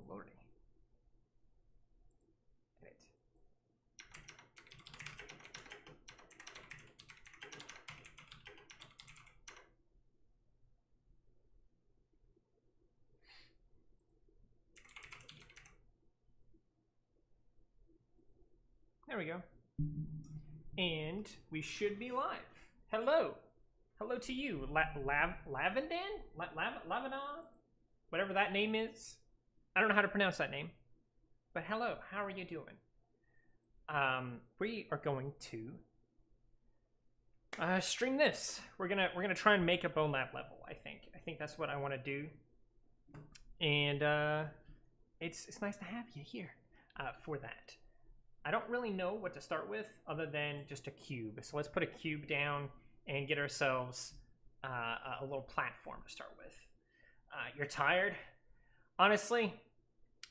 lordy. Edit. There we go. And we should be live. Hello. Hello to you, Lavendan? Lavenon? Whatever that name is. I don't know how to pronounce that name. But hello, how are you doing? We are going to stream this. We're gonna try and make a Bonelab level, I think. I think that's what I want to do. And it's nice to have you here for that. I don't really know what to start with other than just a cube. So let's put a cube down and get ourselves a little platform to start with. You're tired? Honestly,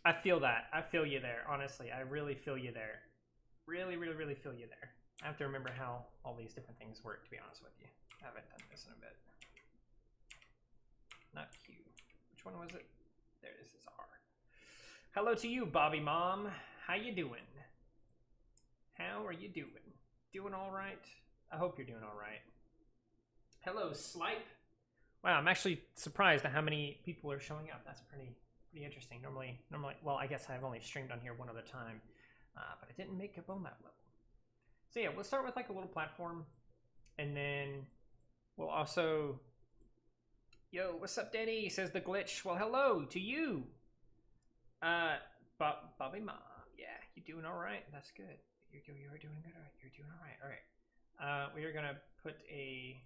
I feel that. I feel you there. Honestly, I really feel you there. Really, really, really feel you there. I have to remember how all these different things work, to be honest with you. I haven't done this in a bit. Not Q. Which one was it? There it is. It's R. Hello to you, Bobby Mom. How you doing? How are you doing? Doing all right? I hope you're doing all right. Hello, Slipe. Wow, I'm actually surprised at how many people are showing up. That's pretty interesting. Normally, well, I guess I've only streamed on here one other time, but I didn't make a Bonelab level. So yeah, we'll start with like a little platform, and then we'll also. Yo, what's up, Danny? Says the glitch. Well, hello to you. Bobby Mom. Yeah, you doing all right? That's good. You're doing good. All right. You're doing all right. All right. We are gonna put a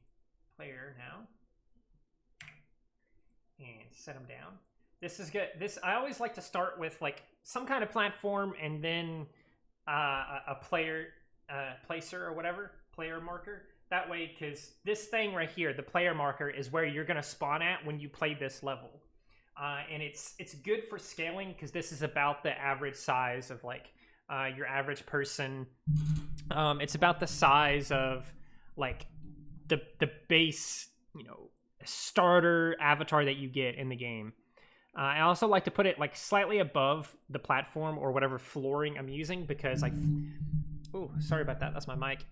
player now and set them down. This is good. I always like to start with like some kind of platform and then a player placer or whatever, player marker. That way, because this thing right here, the player marker, is where you're gonna spawn at when you play this level, and it's good for scaling because this is about the average size of like your average person. It's about the size of like the base, starter avatar that you get in the game. I also like to put it like slightly above the platform or whatever flooring I'm using because oh, sorry about that. That's my mic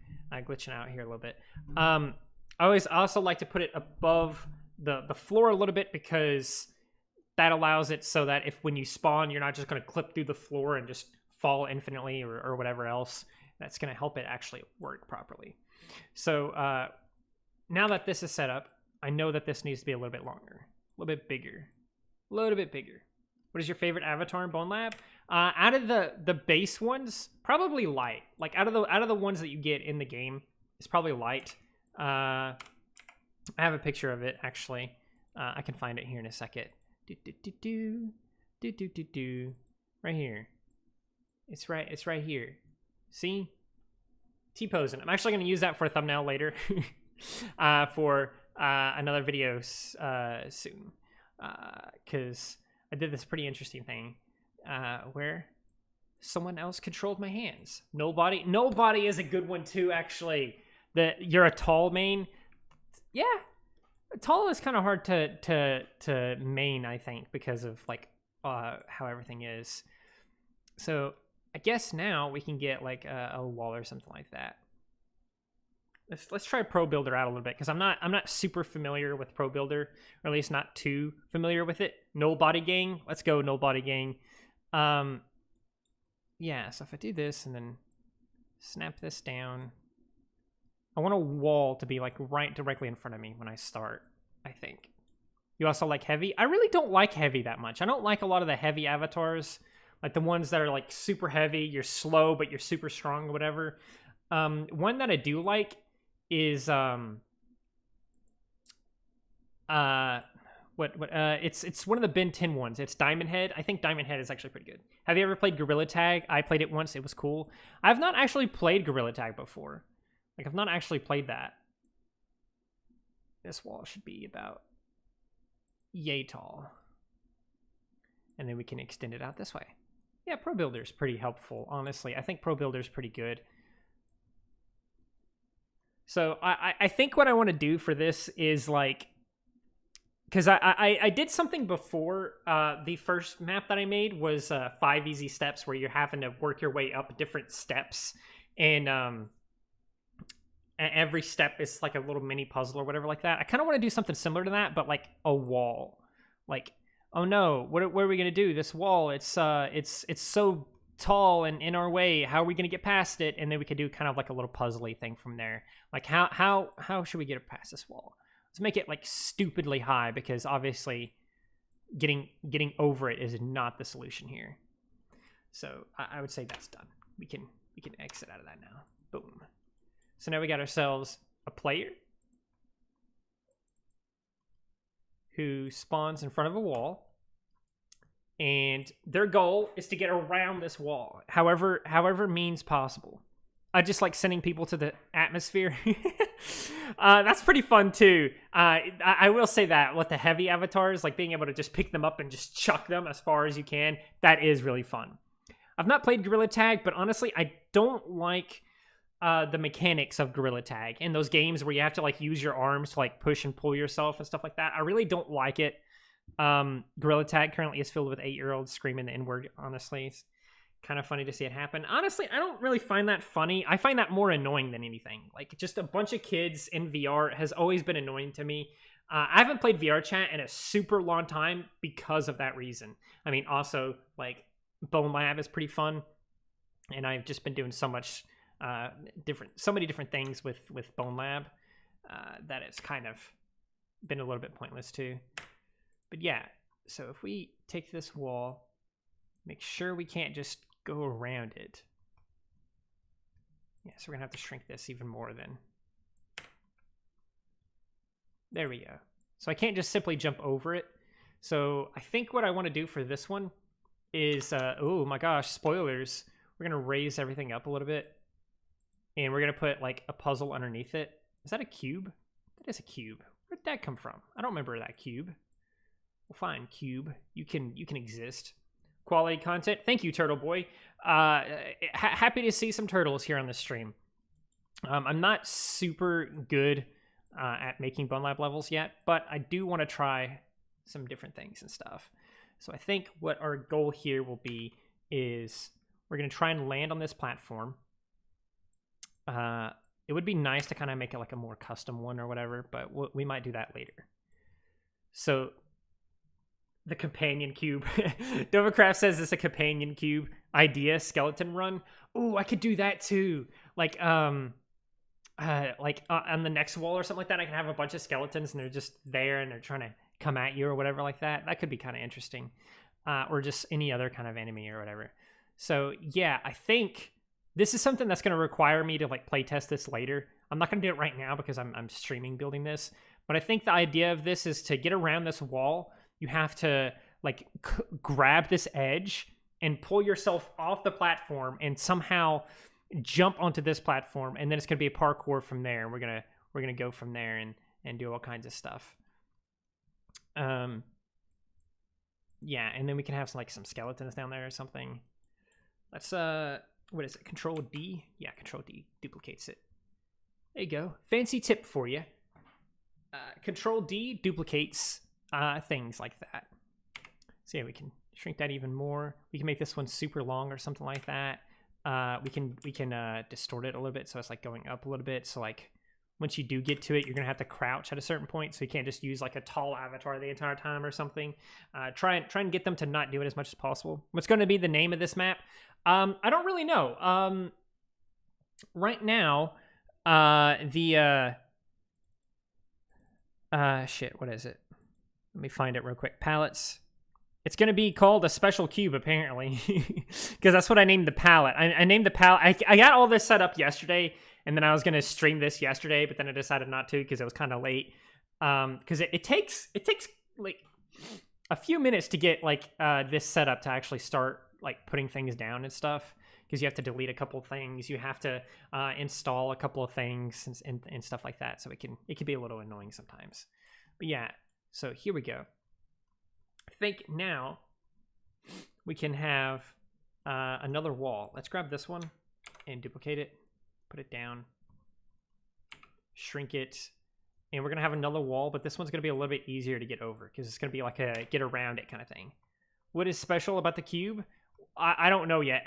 glitching out here a little bit. I also like to put it above the floor a little bit because that allows it so that when you spawn, you're not just going to clip through the floor and just fall infinitely or whatever else. That's going to help it actually work properly. So now that this is set up, I know that this needs to be a little bit longer, a little bit bigger. What is your favorite avatar in Bonelab? Out of the base ones, probably light. Like out of the ones that you get in the game, it's probably light. I have a picture of it actually. I can find it here in a second. Right here. It's right here. See? T-posing. I'm actually going to use that for a thumbnail later for another video soon. Because I did this pretty interesting thing where someone else controlled my hands. Nobody is a good one too, actually. You're a tall main. Yeah. Tall is kind of hard to main, I think, because of like how everything is. So I guess now we can get like a wall or something like that. Let's try Pro Builder out a little bit because I'm not super familiar with Pro Builder, or at least not too familiar with it. Null Body Gang. Let's go Null Body Gang. Yeah, so if I do this and then snap this down, I want a wall to be like right directly in front of me when I start, I think. You also like heavy? I really don't like heavy that much. I don't like a lot of the heavy avatars, like the ones that are like super heavy, you're slow, but you're super strong or whatever. One that I do like is it's one of the Ben 10 ones. It's Diamond Head. I think Diamond Head is actually pretty good. Have you ever played Gorilla Tag? I played it once. It was cool. I've not actually played Gorilla Tag before. Like, I've not actually played that. This wall should be about yay tall. And then we can extend it out this way. Yeah, Pro Builder is pretty helpful, honestly. I think Pro Builder is pretty good. So I think what I want to do for this is like because I did something before. The first map that I made was 5 easy steps, where you're having to work your way up different steps, and every step is like a little mini puzzle or whatever like that. I kind of want to do something similar to that, but like a wall. Like, oh no, what are we gonna do? This wall, it's so tall and in our way. How are we gonna get past it? And then we could do kind of like a little puzzly thing from there. Like how should we get past this wall? Let's make it like stupidly high, because obviously getting over it is not the solution here. So I would say that's done. We can exit out of that now. Boom. So now we got ourselves a player who spawns in front of a wall, and their goal is to get around this wall, however means possible. I just like sending people to the atmosphere. That's pretty fun too. I will say that with the heavy avatars, like being able to just pick them up and just chuck them as far as you can, that is really fun. I've not played Gorilla Tag, but honestly, I don't like the mechanics of Gorilla Tag in those games where you have to like use your arms to like push and pull yourself and stuff like that. I really don't like it. Gorilla Tag currently is filled with 8-year-olds screaming the N-word. Honestly, it's kind of funny to see it happen. Honestly, I don't really find that funny. I find that more annoying than anything. Like, just a bunch of kids in VR has always been annoying to me. I haven't played VR chat in a super long time because of that reason. I mean, also, like, Bonelab is pretty fun, and I've just been doing so much so many different things with Bonelab that it's kind of been a little bit pointless too. But yeah, so if we take this wall, make sure we can't just go around it. Yeah, so we're gonna have to shrink this even more then. There we go. So I can't just simply jump over it. So I think what I want to do for this one is, oh my gosh, spoilers. We're gonna raise everything up a little bit, and we're gonna put like a puzzle underneath it. Is that a cube? That is a cube. Where'd that come from? I don't remember that cube. Well, fine, cube. You can exist. Quality content. Thank you, Turtle Boy. Happy to see some turtles here on the stream. I'm not super good at making Bonelab levels yet, but I do want to try some different things and stuff. So I think what our goal here will be is we're going to try and land on this platform. It would be nice to kind of make it like a more custom one or whatever, but we might do that later. So the companion cube. Dovacraft says it's a companion cube idea, skeleton run. Ooh, I could do that too. Like on the next wall or something like that, I can have a bunch of skeletons and they're just there and they're trying to come at you or whatever like that. That could be kind of interesting. Or just any other kind of enemy or whatever. So yeah, I think this is something that's going to require me to like play test this later. I'm not going to do it right now because I'm streaming building this. But I think the idea of this is to get around this wall. You have to like grab this edge and pull yourself off the platform and somehow jump onto this platform, and then it's gonna be a parkour from there. We're gonna go from there and do all kinds of stuff. Yeah, and then we can have some skeletons down there or something. Let's what is it? Control D? Yeah, Control D duplicates it. There you go. Fancy tip for you. Control D duplicates things like that. So yeah, we can shrink that even more. We can make this one super long or something like that. We can distort it a little bit so it's like going up a little bit. So like once you do get to it, you're gonna have to crouch at a certain point. So you can't just use like a tall avatar the entire time or something. Try and get them to not do it as much as possible. What's going to be the name of this map? I don't really know. Right now, shit, what is it? Let me find it real quick. Palettes. It's going to be called a special cube, apparently, because that's what I named the palette. I named the palette. I got all this set up yesterday, and then I was going to stream this yesterday, but then I decided not to because it was kind of late. Because it takes like a few minutes to get like this set up to actually start like putting things down and stuff. Because you have to delete a couple of things, you have to install a couple of things and stuff like that. So it can be a little annoying sometimes. But yeah. So here we go. I think now we can have another wall. Let's grab this one and duplicate it, put it down, shrink it, and we're gonna have another wall, but this one's gonna be a little bit easier to get over because it's gonna be like a get around it kind of thing. What is special about the cube? I don't know yet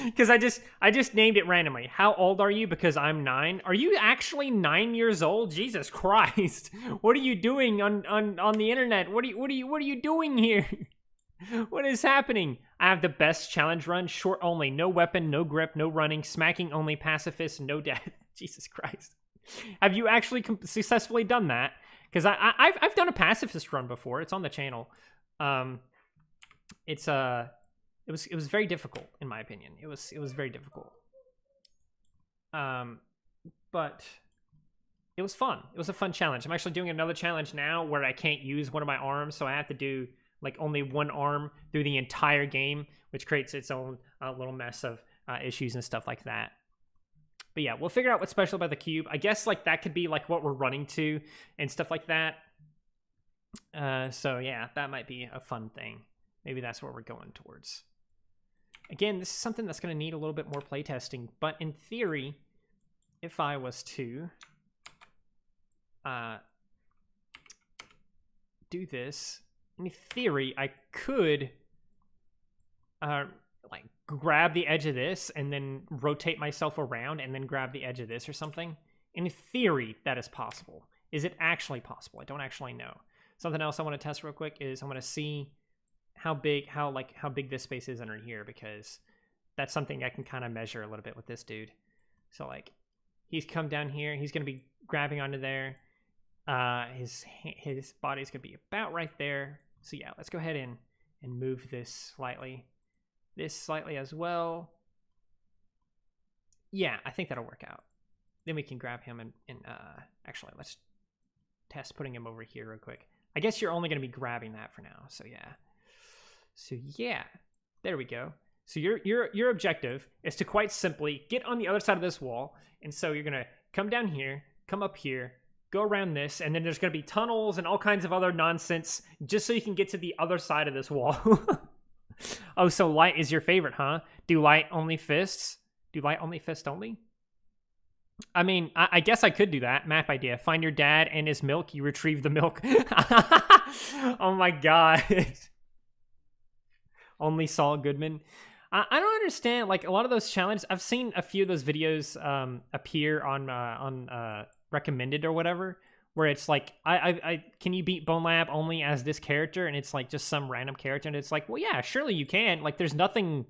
because I just named it randomly. How old are you? Because I'm 9. Are you actually 9 years old? Jesus Christ! What are you doing on the internet? What are you doing here? What is happening? I have the best challenge run. Short only, no weapon, no grip, no running, smacking only, pacifist, no death. Jesus Christ! Have you actually successfully done that? Because I've done a pacifist run before. It's on the channel. It was very difficult in my opinion. It was very difficult. But it was fun. It was a fun challenge. I'm actually doing another challenge now where I can't use one of my arms, so I have to do like only one arm through the entire game, which creates its own little mess of issues and stuff like that. But yeah, we'll figure out what's special about the cube. I guess like that could be like what we're running to and stuff like that. So yeah, that might be a fun thing. Maybe that's what we're going towards. Again, this is something that's going to need a little bit more playtesting, but in theory, if I was to do this, in theory, I could like grab the edge of this and then rotate myself around and then grab the edge of this or something. In theory, that is possible. Is it actually possible? I don't actually know. Something else I want to test real quick is I want to see how big this space is under here, because that's something I can kind of measure a little bit with this dude. So like he's come down here, he's going to be grabbing onto there. His body's going to be about right there. So yeah, let's go ahead and move this slightly as well. Yeah, I think that'll work out. Then we can grab him and actually let's test putting him over here real quick. I guess you're only going to be grabbing that for now. So yeah, there we go. So your objective is to quite simply get on the other side of this wall. And so you're going to come down here, come up here, go around this, and then there's going to be tunnels and all kinds of other nonsense just so you can get to the other side of this wall. Oh, so light is your favorite, huh? Do light only fists? Do light only fist only? I mean, I guess I could do that. Map idea. Find your dad and his milk. You retrieve the milk. Oh my god. Only Saul Goodman. I don't understand. Like a lot of those challenges, I've seen a few of those videos appear on recommended or whatever, where it's like, I can you beat Bonelab only as this character? And it's like just some random character, and it's like, well, yeah, surely you can. Like, there's nothing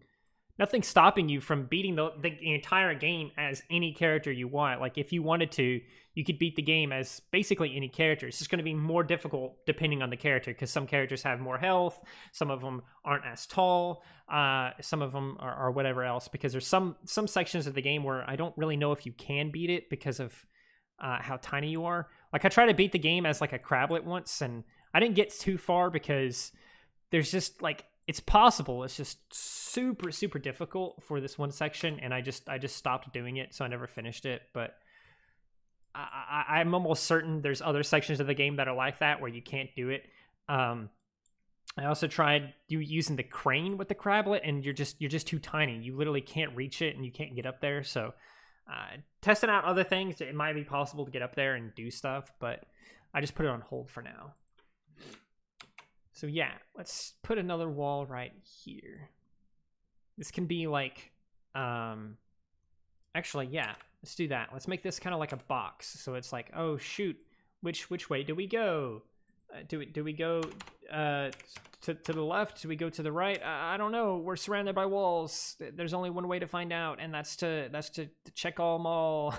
stopping you from beating the entire game as any character you want. Like, if you wanted to, you could beat the game as basically any character. It's just going to be more difficult depending on the character, because some characters have more health, some of them aren't as tall, some of them are whatever else, because there's some sections of the game where I don't really know if you can beat it because of how tiny you are. Like, I tried to beat the game as like a crablet once, and I didn't get too far because there's just like, it's possible. It's just super, super difficult for this one section, and I just stopped doing it, so I never finished it. But I'm almost certain there's other sections of the game that are like that where you can't do it. I also tried using the crane with the crablet, and you're just too tiny. You literally can't reach it, and you can't get up there. So testing out other things, it might be possible to get up there and do stuff, but I just put it on hold for now. So yeah, let's put another wall right here. This can be like, actually, yeah, let's do that. Let's make this kind of like a box. So it's like, oh shoot, which way do we go? Do we go to the left? Do we go to the right? I don't know. We're surrounded by walls. There's only one way to find out, and that's to check them all.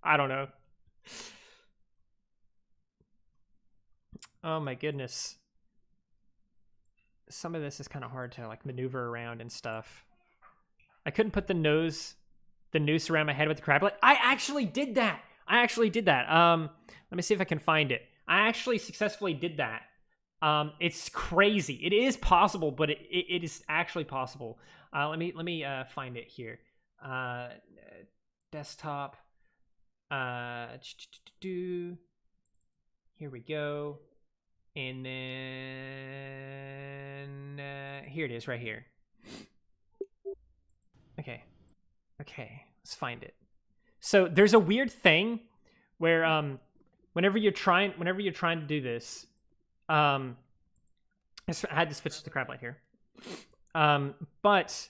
I don't know. Oh my goodness. Some of this is kind of hard to like maneuver around and stuff. I couldn't put the noose around my head with the crablet. I actually did that. Let me see if I can find it. I actually successfully did that. It's crazy. It is possible, but it is actually possible. Let me find it here. Desktop. Here we go. And then here it is right here. Okay, let's find it. So there's a weird thing where whenever you're trying to do this, I had to switch to the crab light here. But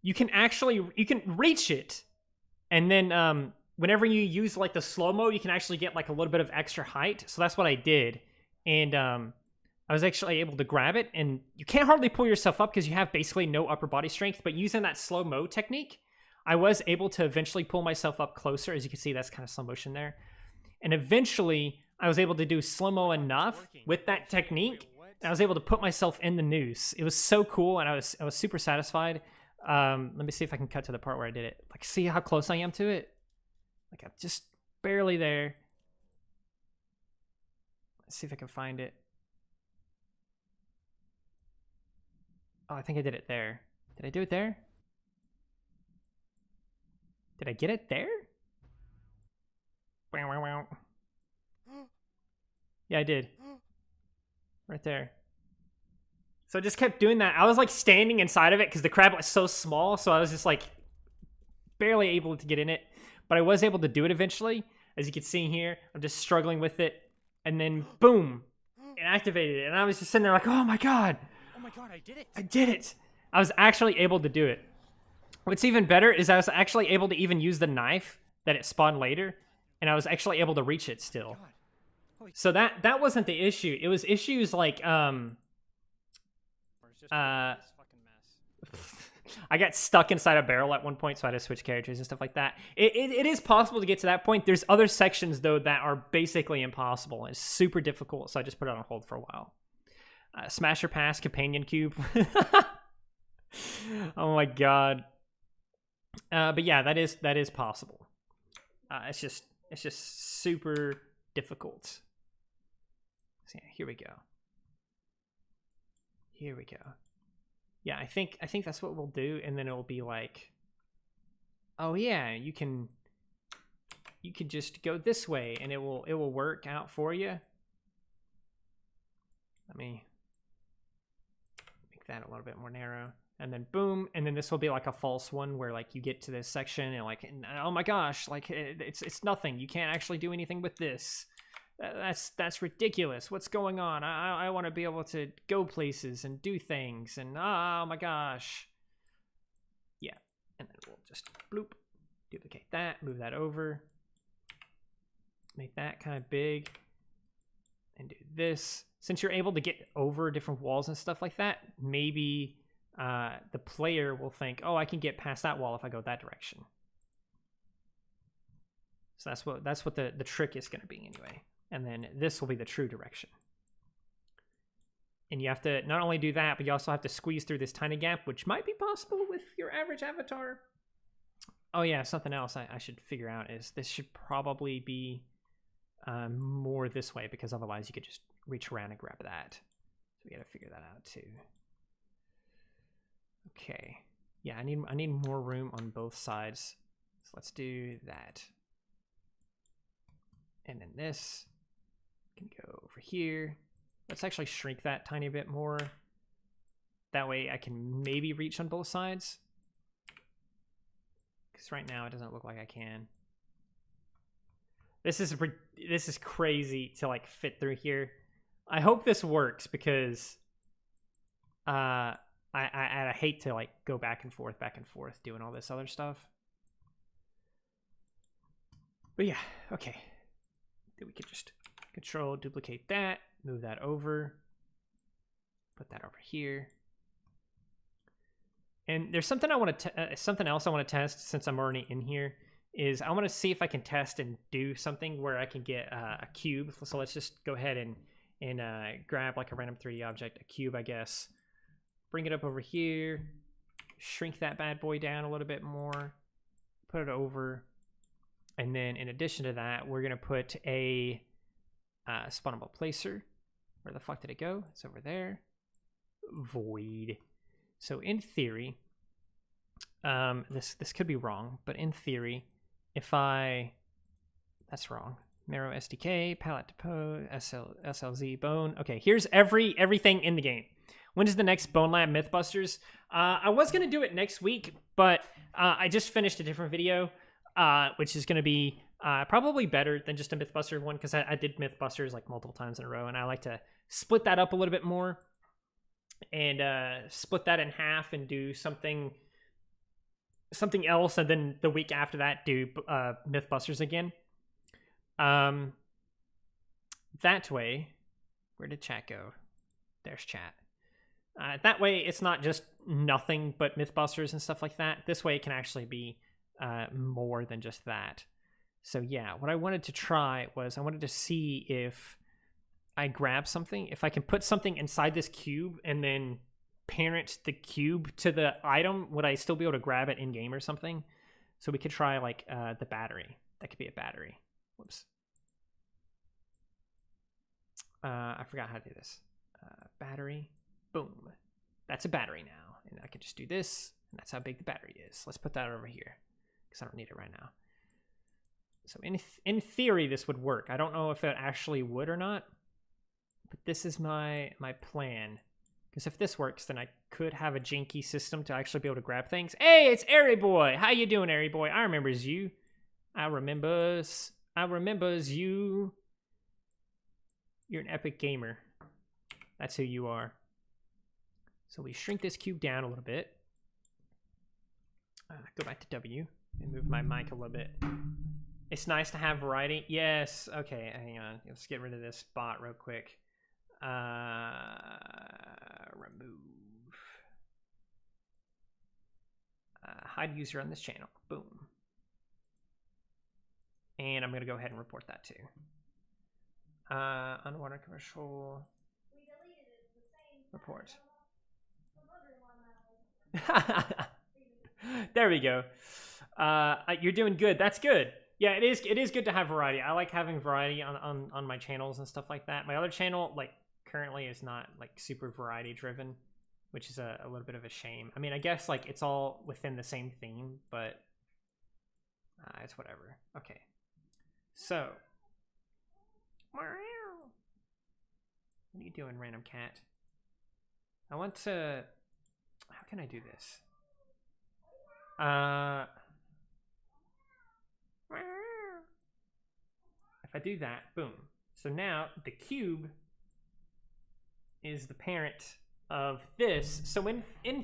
you can reach it, and then whenever you use like the slow-mo, you can actually get like a little bit of extra height. So that's what I did, and I was actually able to grab it, and you can't hardly pull yourself up because you have basically no upper body strength, but using that slow-mo technique, I was able to eventually pull myself up closer. As you can see, that's kind of slow motion there. And eventually, I was able to do slow-mo enough with that technique, and I was able to put myself in the noose. It was so cool, and I was super satisfied. Let me see if I can cut to the part where I did it. Like, see how close I am to it? Like, I'm just barely there. Let's see if I can find it. Oh, I think I did it there. Did I do it there? Did I get it there? Yeah, I did. Right there. So I just kept doing that. I was like standing inside of it because the crab was so small, so I was just like barely able to get in it. But I was able to do it eventually. As you can see here, I'm just struggling with it. And then, boom, it activated it. And I was just sitting there like, oh my god. Oh my god, I did it. I did it. I was actually able to do it. What's even better is I was actually able to even use the knife that it spawned later, and I was actually able to reach it still. So that wasn't the issue. It was issues like I got stuck inside a barrel at one point, so I had to switch characters and stuff like that. It is possible to get to that point. There's other sections though that are basically impossible. It's super difficult, so I just put it on hold for a while. Smasher Pass Companion Cube. Oh my god. But yeah, that is possible. It's just super difficult. So yeah, here we go. Here we go. Yeah, I think that's what we'll do, and then it'll be like, oh yeah, you can just go this way, and it will work out for you. Let me make that a little bit more narrow. And then boom, and then this will be like a false one where like you get to this section and like, oh my gosh, like it's nothing. You can't actually do anything with this. That's ridiculous. What's going on? I want to be able to go places and do things, and oh my gosh. Yeah, and then we'll just bloop, duplicate that, move that over, make that kind of big, and do this. Since you're able to get over different walls and stuff like that, maybe the player will think, oh, I can get past that wall if I go that direction. So that's what the trick is going to be anyway. And then this will be the true direction. And you have to not only do that, but you also have to squeeze through this tiny gap, which might be possible with your average avatar. Oh yeah, something else I should figure out is this should probably be more this way, because otherwise you could just reach around and grab that. So we got to figure that out too. Okay. Yeah, I need more room on both sides. So let's do that. And then this can go over here. Let's actually shrink that tiny bit more. That way I can maybe reach on both sides. Because right now it doesn't look like I can. This is crazy to like fit through here. I hope this works, because I hate to like go back and forth doing all this other stuff. But yeah, okay. Then we could just control duplicate that, move that over, put that over here. And there's something something else I want to test since I'm already in here. Is I want to see if I can test and do something where I can get a cube. So let's just go ahead and grab like a random 3D object, a cube, I guess. Bring it up over here, shrink that bad boy down a little bit more, put it over, and then in addition to that, we're gonna put a spawnable placer. Where the fuck did it go? It's over there. Void. So in theory, this could be wrong, but in theory, if that's wrong. Marrow SDK, palette depot, SLZ, bone. Okay, here's everything in the game. When is the next Bonelab Mythbusters? I was going to do it next week, but I just finished a different video, which is going to be Probably better than just a Mythbuster one, because I did Mythbusters like multiple times in a row, and I like to split that up a little bit more and split that in half and do something else, and then the week after that do Mythbusters again. That way, where did chat go? There's chat. That way, it's not just nothing but Mythbusters and stuff like that. This way, it can actually be more than just that. So yeah, what I wanted to try was I wanted to see if I grab something, if I can put something inside this cube and then parent the cube to the item, would I still be able to grab it in game or something? So we could try like the battery. That could be a battery. Whoops. I forgot how to do this. Battery. Boom. That's a battery now. And I can just do this. And that's how big the battery is. Let's put that over here because I don't need it right now. So in theory, this would work. I don't know if it actually would or not. But this is my plan. Because if this works, then I could have a janky system to actually be able to grab things. Hey, it's Airy Boy. How you doing, Airy Boy? I remembers you. I remembers you. You're an epic gamer. That's who you are. So we shrink this cube down a little bit. Go back to W and move my mic a little bit. It's nice to have variety. Yes. Okay, hang on. Let's get rid of this bot real quick. Remove. Hide user on this channel. Boom. And I'm going to go ahead and report that too. Underwater commercial. Report. There we go. You're doing good. That's good. Yeah, it is good to have variety. I like having variety on my channels and stuff like that. My other channel, like, currently is not like super variety driven, which is a little bit of a shame. I mean, I guess like it's all within the same theme, but it's whatever. Okay, so what are you doing, random cat? I want to. How can I do this? If I do that, boom. So now the cube is the parent of this. So in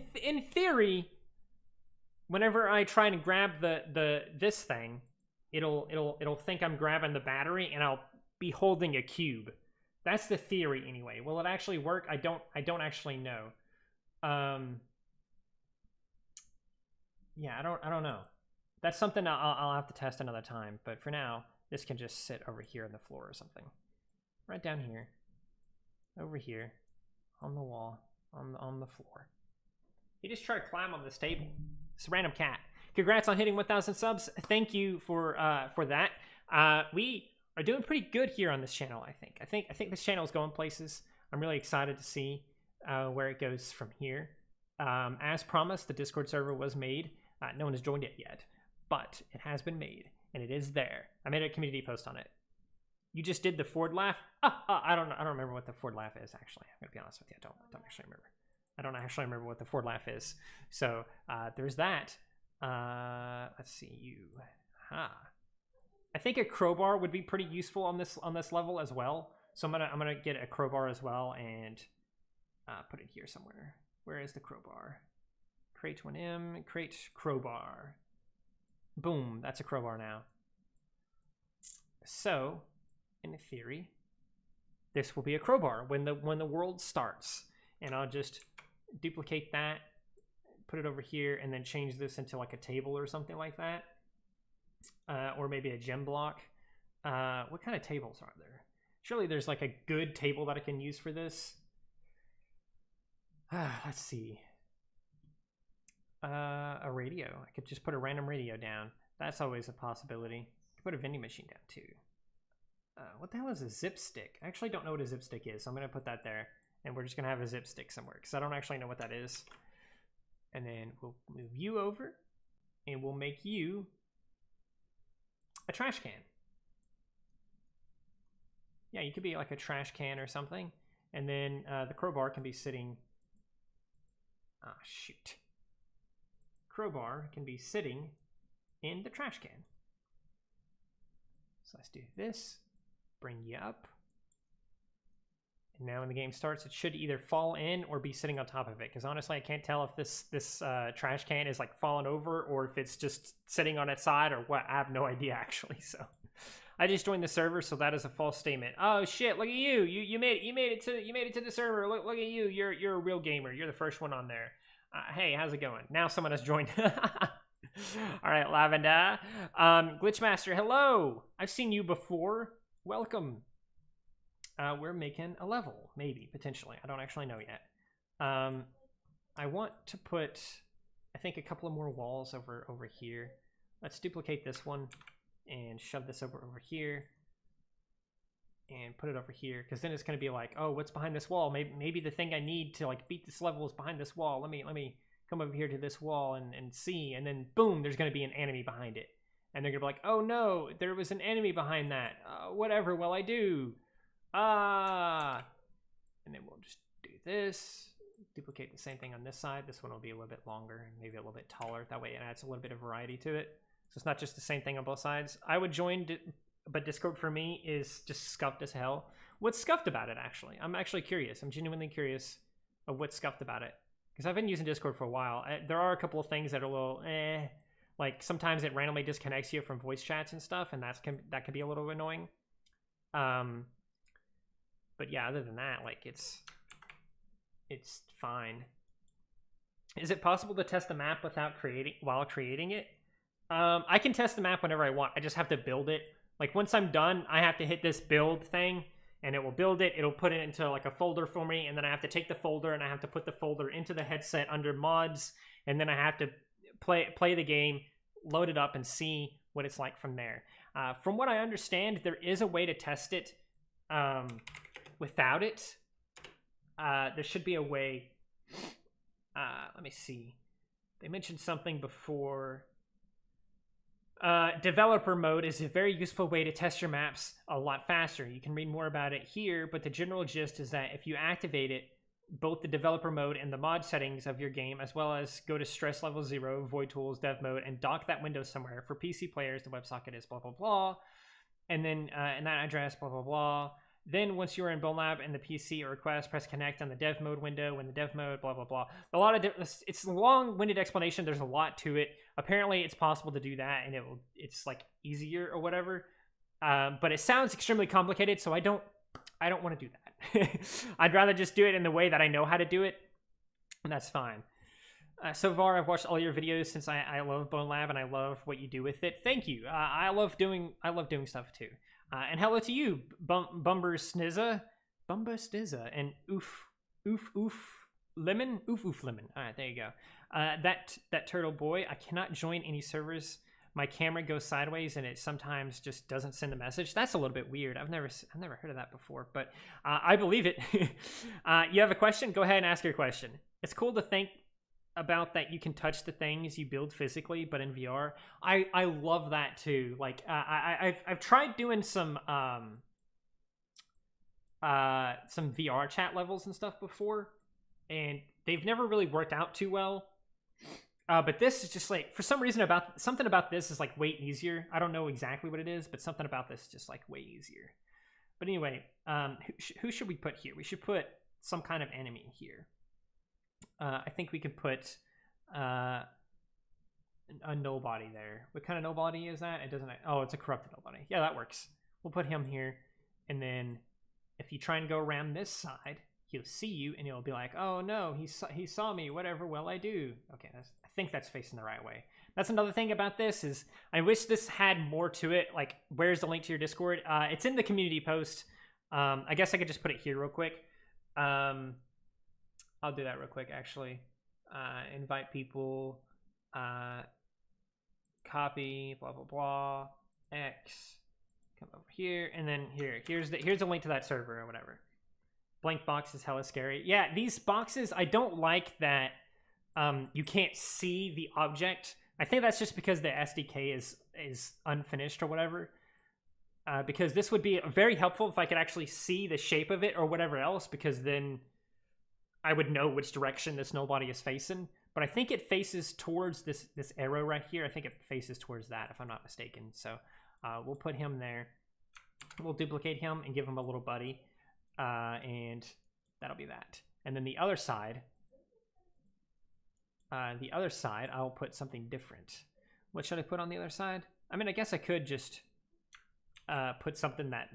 theory, whenever I try to grab this thing, it'll think I'm grabbing the battery and I'll be holding a cube. That's the theory anyway. Will it actually work? I don't actually know. Yeah, I don't know. That's something I'll have to test another time. But for now, this can just sit over here on the floor or something. Right down here. Over here. On the wall. On the floor. He just tried to climb on this table. It's a random cat. Congrats on hitting 1,000 subs. Thank you for that. We are doing pretty good here on this channel, I think. I think this channel is going places. I'm really excited to see where it goes from here. As promised, the Discord server was made. No one has joined it yet, but it has been made, and it is there. I made a community post on it. You just did the Ford laugh? I don't remember what the Ford laugh is, actually. I'm going to be honest with you. I don't actually remember. I don't actually remember what the Ford laugh is. So there's that. Let's see. I think a crowbar would be pretty useful on this level as well. So I'm gonna get a crowbar as well and put it here somewhere. Where is the crowbar? Crate 1M, crate crowbar. Boom, that's a crowbar now. So, in theory, this will be a crowbar when the world starts. And I'll just duplicate that, put it over here, and then change this into like a table or something like that. Or maybe a gem block. What kind of tables are there? Surely there's like a good table that I can use for this. Let's see. A radio. I could just put a random radio down. That's always a possibility. I could put a vending machine down too. What the hell is a zip stick? I actually don't know what a zip stick is, so I'm going to put that there. And we're just going to have a zip stick somewhere, because I don't actually know what that is. And then we'll move you over, and we'll make you a trash can. Yeah, you could be like a trash can or something. And then the crowbar can be sitting... Ah, shoot. Crowbar can be sitting in the trash can. So let's do this. Bring you up. And now when the game starts, it should either fall in or be sitting on top of it. Because honestly, I can't tell if this trash can is like falling over or if it's just sitting on its side or what. I have no idea actually. So I just joined the server, so that is a false statement. Oh shit! Look at you. You made it to the server. Look at you. You're a real gamer. You're the first one on there. Hey, how's it going? Now someone has joined. All right, Lavender. Glitchmaster, hello. I've seen you before. Welcome. We're making a level, maybe, potentially. I don't actually know yet. I want to put, I think, a couple of more walls over here. Let's duplicate this one and shove this over here and put it over here, because then it's going to be like, oh, what's behind this wall? Maybe the thing I need to like beat this level is behind this wall. Let me come over here to this wall and see, and then boom, there's going to be an enemy behind it, and they're going to be like, oh no, there was an enemy behind that. Whatever will I do? And then we'll just do this, duplicate the same thing on this side. This one will be a little bit longer and maybe a little bit taller. That way it adds a little bit of variety to it. So it's not just the same thing on both sides. I would join, but Discord for me is just scuffed as hell. What's scuffed about it, actually? I'm actually curious. I'm genuinely curious of what's scuffed about it. Because I've been using Discord for a while. There are a couple of things that are a little like sometimes it randomly disconnects you from voice chats and stuff, and that can be a little annoying. But yeah, other than that, like it's fine. Is it possible to test the map while creating it? I can test the map whenever I want. I just have to build it. Like once I'm done, I have to hit this build thing, and it will build it. It'll put it into like a folder for me, and then I have to take the folder and I have to put the folder into the headset under mods, and then I have to play the game, load it up, and see what it's like from there. From what I understand, there is a way to test it without it. There should be a way. Let me see. They mentioned something before. Developer mode is a very useful way to test your maps a lot faster. You can read more about it here, but the general gist is that if you activate it, both the developer mode and the mod settings of your game, as well as go to stress level 0, void tools, dev mode, and dock that window somewhere. For PC players, the WebSocket is blah, blah, blah. And then in that address, blah, blah, blah. Then once you're in Bonelab and the PC or request, press connect on the dev mode window. In the dev mode, blah, blah, blah. It's a long-winded explanation. There's a lot to it. Apparently, it's possible to do that, and it's like easier or whatever. But it sounds extremely complicated, so I don't want to do that. I'd rather just do it in the way that I know how to do it, and that's fine. So far, I've watched all your videos since I love Bonelab and I love what you do with it. Thank you. I love doing stuff too. And hello to you, Bumber Snizza, and oof lemon. All right, there you go. That turtle boy. I cannot join any servers. My camera goes sideways and it sometimes just doesn't send a message. That's a little bit weird. I've never heard of that before, but I believe it. You have a question? Go ahead and ask your question. It's cool to think about that you can touch the things you build physically, but in VR. I love that too. Like I've tried doing some VR chat levels and stuff before, and they've never really worked out too well. But this is just like, for some reason something about this is like way easier. I don't know exactly what it is, but something about this is just like way easier. But anyway, who should we put here? We should put some kind of enemy here. I think we could put a nobody there. What kind of nobody is that? It doesn't. Oh, it's a corrupted nobody. Yeah, that works. We'll put him here, and then if you try and go around this side, he'll see you, and he'll be like, "Oh no, he saw me. Whatever will I do?" Okay, I think that's facing the right way. That's another thing about this is I wish this had more to it. Like, where's the link to your Discord? It's in the community post. I guess I could just put it here real quick. I'll do that real quick, actually. Invite people, copy, blah, blah, blah, X, come over here, and then here's the link to that server or whatever. Blank box is hella scary. Yeah, these boxes, I don't like that you can't see the object. I think that's just because the SDK is unfinished or whatever. Because this would be very helpful if I could actually see the shape of it or whatever else, because then I would know which direction this nobody is facing. But I think it faces towards this arrow right here. I think it faces towards that, if I'm not mistaken. So We'll put him there. We'll duplicate him and give him a little buddy. And that'll be that. And then the other side, I'll put something different. What should I put on the other side? I mean, I guess I could just put something that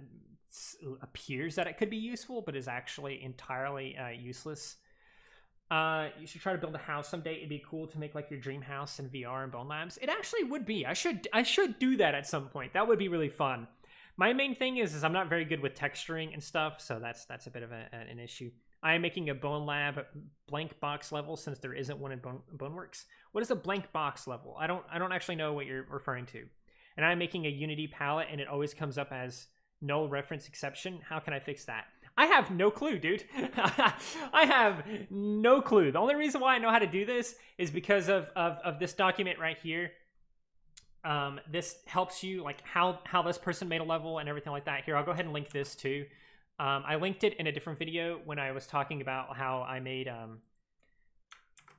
appears that it could be useful, but is actually entirely useless. You should try to build a house someday. It'd be cool to make like your dream house in VR and Bonelabs. It actually would be. I should do that at some point. That would be really fun. My main thing is I'm not very good with texturing and stuff, so that's a bit of an issue. I am making a Bonelab blank box level since there isn't one in Boneworks. What is a blank box level? I don't actually know what you're referring to. And I'm making a Unity palette, and it always comes up as null reference exception. How can I fix that? I have no clue, dude. I have no clue. The only reason why I know how to do this is because of this document right here. This helps you, like, how this person made a level and everything like that. Here, I'll go ahead and link this too. I linked it in a different video when I was talking about how I made,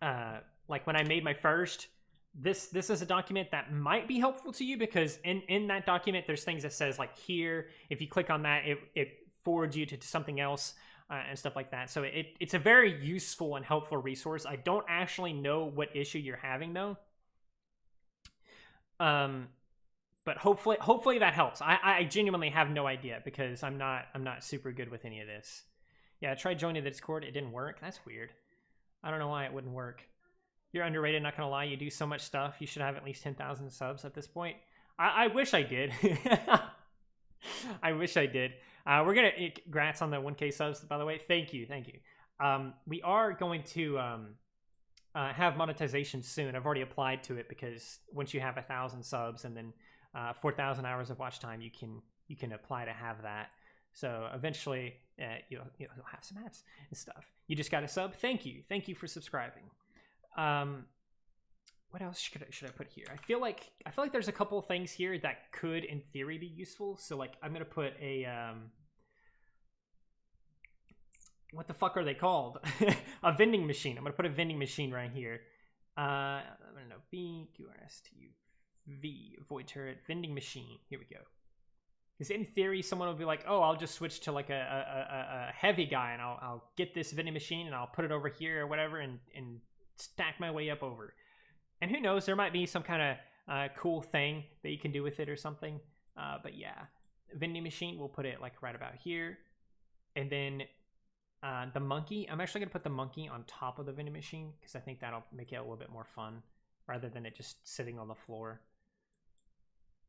like when I made my first. This is a document that might be helpful to you because in that document, there's things that says like here, if you click on that, it forwards you to something else and stuff like that. So it's a very useful and helpful resource. I don't actually know what issue you're having though. But hopefully that helps. I genuinely have no idea because I'm not super good with any of this. Yeah, I tried joining the Discord. It didn't work. That's weird. I don't know why it wouldn't work. You're underrated, not gonna lie. You do so much stuff. You should have at least 10,000 subs at this point. I wish I did. I wish I did. We're gonna congrats on the 1K subs, by the way. Thank you. We are going to have monetization soon. I've already applied to it because once you have 1,000 subs and then 4,000 hours of watch time, you can apply to have that. So eventually, you'll have some ads and stuff. You just got a sub. Thank you for subscribing. What else should I put here? I feel like there's a couple of things here that could, in theory, be useful. So like, I'm gonna put a what the fuck are they called? A vending machine. I'm gonna put a vending machine right here. I don't know. VQRSTUV void turret vending machine. Here we go. Because in theory, someone will be like, "Oh, I'll just switch to like a heavy guy, and I'll get this vending machine, and I'll put it over here or whatever, and stack my way up over." And who knows? There might be some kind of cool thing that you can do with it or something. But yeah, vending machine. We'll put it like right about here, and then. The monkey, I'm actually going to put the monkey on top of the vending machine because I think that'll make it a little bit more fun rather than it just sitting on the floor.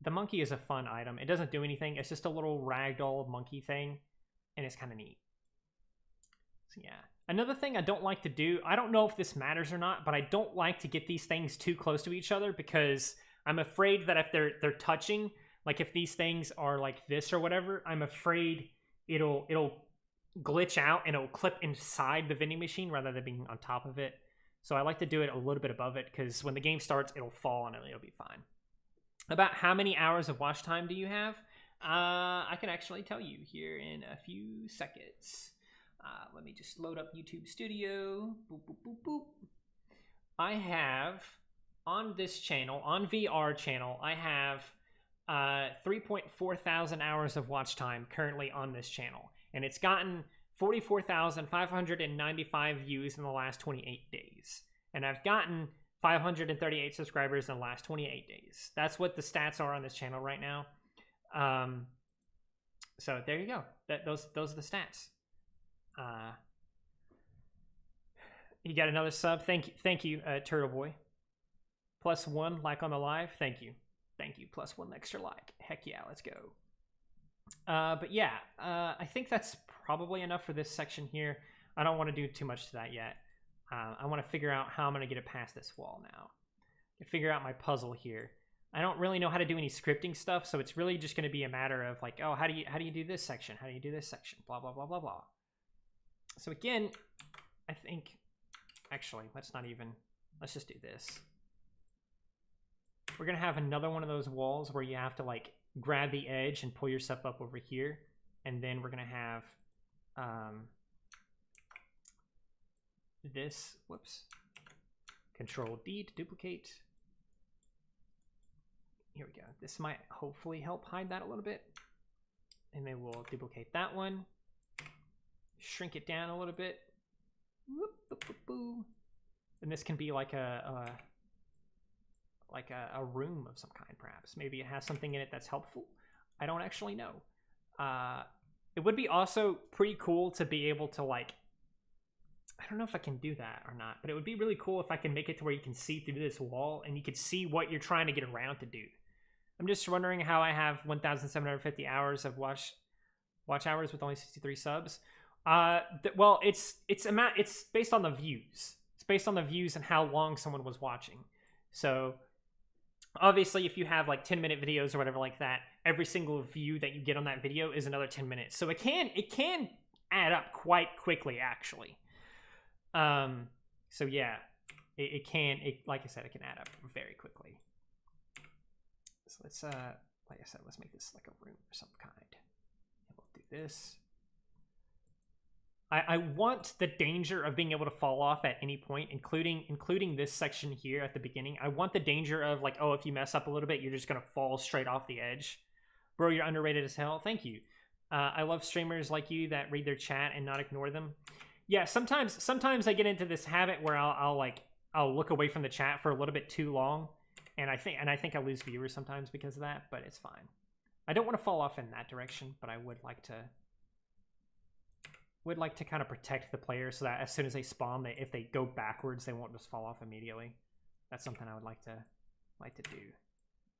The monkey is a fun item. It doesn't do anything. It's just a little ragdoll monkey thing, and it's kind of neat. So yeah. Another thing I don't like to do, I don't know if this matters or not, but I don't like to get these things too close to each other because I'm afraid that if they're touching, like if these things are like this or whatever, I'm afraid it'll glitch out and it'll clip inside the vending machine rather than being on top of it. So I like to do it a little bit above it because when the game starts, it'll fall and it'll be fine. About how many hours of watch time do you have? I can actually tell you here in a few seconds. Let me just load up YouTube Studio. Boop, boop, boop, boop. I have on this channel, on VR channel, I have 3.4 thousand hours of watch time currently on this channel. And it's gotten 44,595 views in the last 28 days. And I've gotten 538 subscribers in the last 28 days. That's what the stats are on this channel right now. So there you go. Those are the stats. You got another sub. Thank you, Turtle Boy. +1 like on the live. Thank you. +1 extra like. Heck yeah, let's go. But yeah, I think that's probably enough for this section here. I don't want to do too much to that yet. I want to figure out how I'm going to get it past this wall now. Figure out my puzzle here. I don't really know how to do any scripting stuff, so it's really just going to be a matter of like, oh, how do you do this section? How do you do this section? Blah, blah, blah, blah, blah. So again, I think, actually, let's just do this. We're going to have another one of those walls where you have to like grab the edge and pull yourself up over here. And then we're going to have this, whoops, Control D to duplicate. here we go. This might hopefully help hide that a little bit. And then we'll duplicate that one. Shrink it down a little bit. Whoop, boop, boop, boop. And this can be like a room of some kind, perhaps. Maybe it has something in it that's helpful. I don't actually know. It would be also pretty cool to be able to, like, I don't know if I can do that or not, but it would be really cool if I can make it to where you can see through this wall and you can see what you're trying to get around to do. I'm just wondering how I have 1,750 hours of watch hours with only 63 subs. Well, it's based on the views. It's based on the views and how long someone was watching. So obviously, if you have like 10-minute videos or whatever like that, every single view that you get on that video is another 10 minutes. So it can add up quite quickly, actually. So yeah, like I said, it can add up very quickly. So let's, like I said, let's make this like a room of some kind. And we'll do this. I want the danger of being able to fall off at any point, including this section here at the beginning. I want the danger of, like, oh, if you mess up a little bit, you're just gonna fall straight off the edge. Bro, you're underrated as hell. Thank you. I love streamers like you that read their chat and not ignore them. Yeah, sometimes I get into this habit where I'll look away from the chat for a little bit too long, and I think I lose viewers sometimes because of that, but it's fine. I don't want to fall off in that direction, but I would like to kind of protect the player so that as soon as they spawn, if they go backwards, they won't just fall off immediately. That's something I would like to do.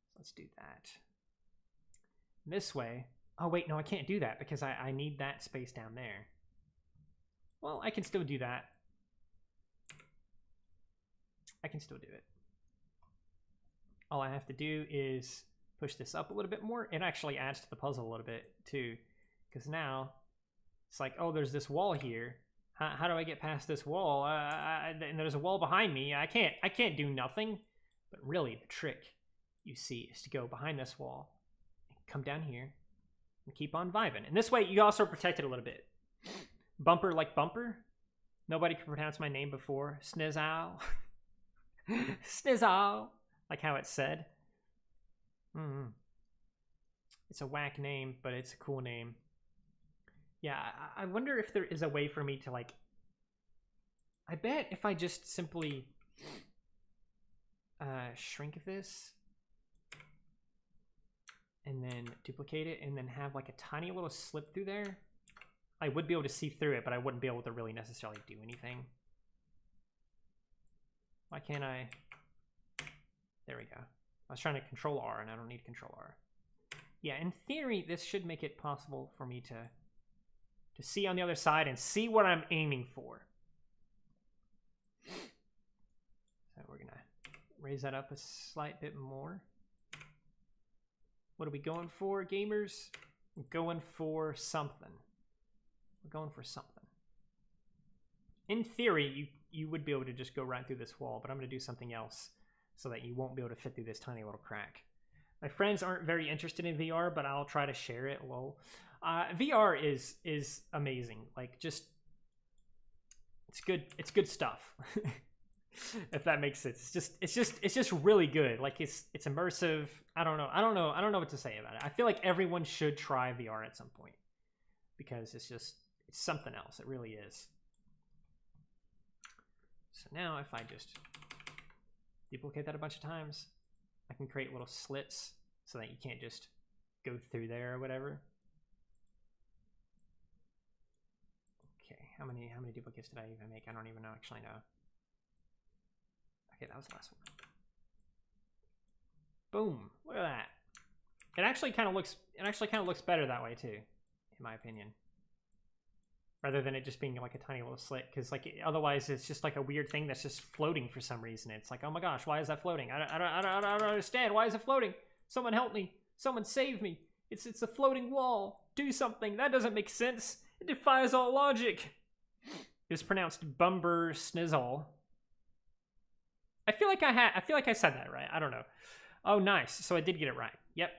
So let's do that. This way. Oh wait, no, I can't do that because I need that space down there. Well, I can still do that. I can still do it. All I have to do is push this up a little bit more. It actually adds to the puzzle a little bit too, because now it's like, oh, there's this wall here. How do I get past this wall? And there's a wall behind me. I can't do nothing. But really, the trick, you see, is to go behind this wall, come down here, and keep on vibing. And this way, you also protect it a little bit. Bumper like bumper. Nobody could pronounce my name before. Snizow. Snizow. Like how it's said. It's a whack name, but it's a cool name. Yeah, I wonder if there is a way for me to, like, I bet if I just simply shrink this and then duplicate it and then have like a tiny little slip through there, I would be able to see through it, but I wouldn't be able to really necessarily do anything. Why can't I? There we go. I was trying to control R and I don't need control R. Yeah, in theory, this should make it possible for me to see on the other side and see what I'm aiming for. So we're gonna raise that up a slight bit more. What are we going for, gamers? We're going for something. We're going for something. In theory, you would be able to just go right through this wall, but I'm gonna do something else so that you won't be able to fit through this tiny little crack. My friends aren't very interested in VR, but I'll try to share it. Well, VR is amazing. Like, just it's good. It's good stuff. If that makes sense. It's just really good. Like, it's immersive. I don't know what to say about it. I feel like everyone should try VR at some point because it's something else. It really is. So now if I just duplicate that a bunch of times, I can create little slits so that you can't just go through there or whatever. Okay, how many duplicates did I even make? I don't even actually know. Okay, that was the last one. Boom! Look at that. It actually kind of looks better that way too, in my opinion. Rather than it just being like a tiny little slit, because like otherwise it's just like a weird thing that's just floating for some reason. It's like, oh my gosh, why is that floating? I don't understand. Why is it floating? Someone help me! Someone save me! It's a floating wall. Do something. That doesn't make sense. It defies all logic. It's pronounced Bumber Snizzle. I feel like I said that right. I don't know. Oh, nice. So I did get it right. Yep.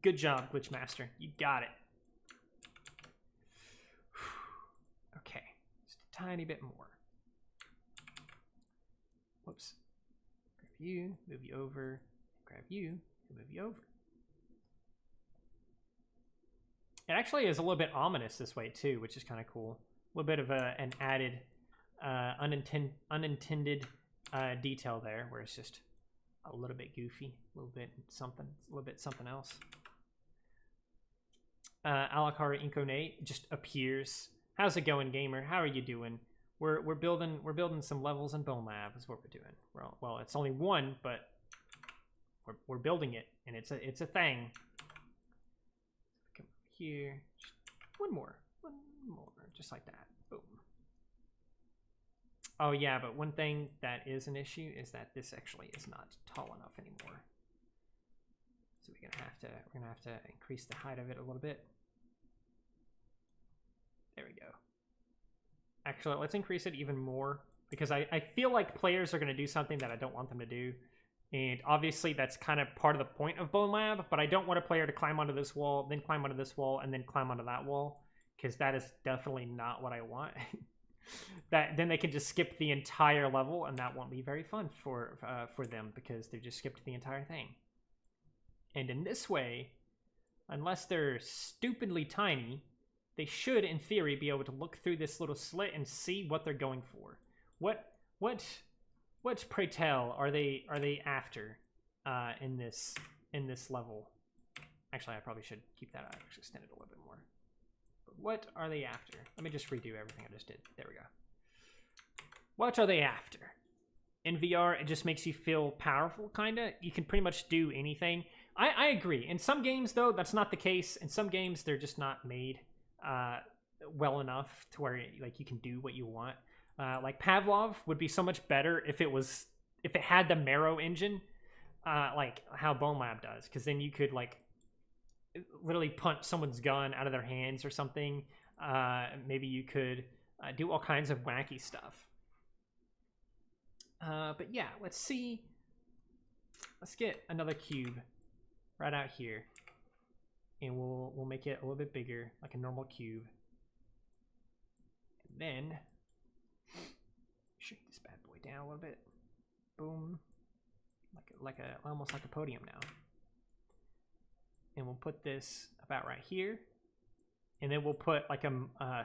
Good job, Glitchmaster. You got it. Okay. Just a tiny bit more. Whoops. Grab you. Move you over. grab you and move you over. It actually is a little bit ominous this way too, which is kind of cool. A little bit of an added unintended detail there, where it's just a little bit goofy, a little bit something else. Alakari Inconate just appears. How's it going, gamer? How are you doing? We're building some levels in Bonelab is what we're doing. Well, it's only one, but we're building it, and it's a thing. Come here, just one more, just like that. Boom. Oh yeah, but one thing that is an issue is that this actually is not tall enough anymore. So we're gonna have to increase the height of it a little bit. There we go. Actually, let's increase it even more, because I feel like players are going to do something that I don't want them to do. And obviously that's kind of part of the point of Bonelab, but I don't want a player to climb onto this wall, then climb onto this wall, and then climb onto that wall, because that is definitely not what I want. Then they can just skip the entire level, and that won't be very fun for them, because they just skipped the entire thing. And in this way, unless they're stupidly tiny, they should, in theory, be able to look through this little slit and see what they're going for. What pray tell are they after in this level? Actually, I probably should keep that extended a little bit more. But what are they after? Let me just redo everything I just did. There we go. What are they after? In VR, it just makes you feel powerful, kinda. You can pretty much do anything. I agree. In some games, though, that's not the case. In some games, they're just not made well enough to where like you can do what you want. Like Pavlov would be so much better if it had the Marrow engine, like how Bonelab does, because then you could like literally punch someone's gun out of their hands or something. Maybe you could do all kinds of wacky stuff. But yeah, let's see. Let's get another cube right out here, and we'll make it a little bit bigger, like a normal cube. And then shrink this bad boy down a little bit. Boom, almost like a podium now. And we'll put this about right here, and then we'll put like a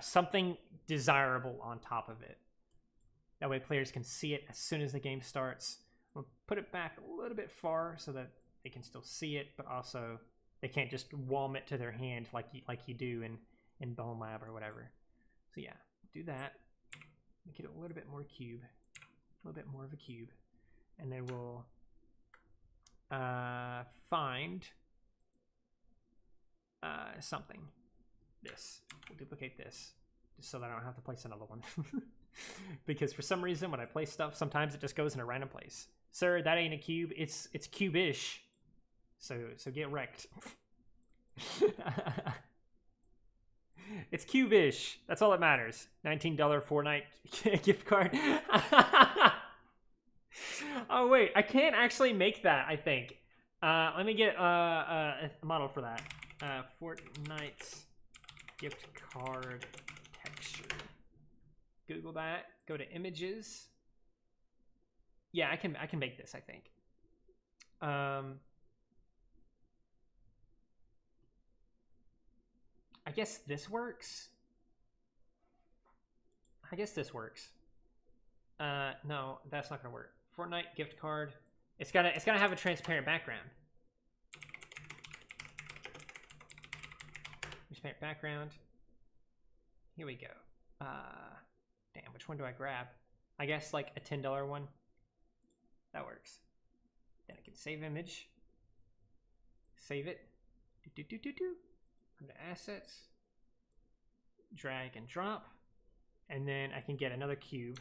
something desirable on top of it. That way players can see it as soon as the game starts. We'll put it back a little bit far so that they can still see it, but also they can't just walm it to their hand like you do in Bonelab or whatever. So yeah, do that. Make it a little bit more cube, a little bit more of a cube, and then we'll find something. This. We'll duplicate this, just so that I don't have to place another one. Because for some reason, when I place stuff, sometimes it just goes in a random place. Sir, that ain't a cube. It's cube-ish. So get wrecked. It's cube-ish. That's all that matters. $19 Fortnite gift card. Oh wait, I can't actually make that. I think. Let me get a model for that. Fortnite gift card texture. Google that. Go to images. Yeah, I can make this, I think. I guess this works. No, that's not gonna work. Fortnite gift card. It's gotta have a transparent background. Transparent background. Here we go. Damn, which one do I grab? I guess like a $10 one. That works. Then I can save image. Save it. Go to assets. Drag and drop. And then I can get another cube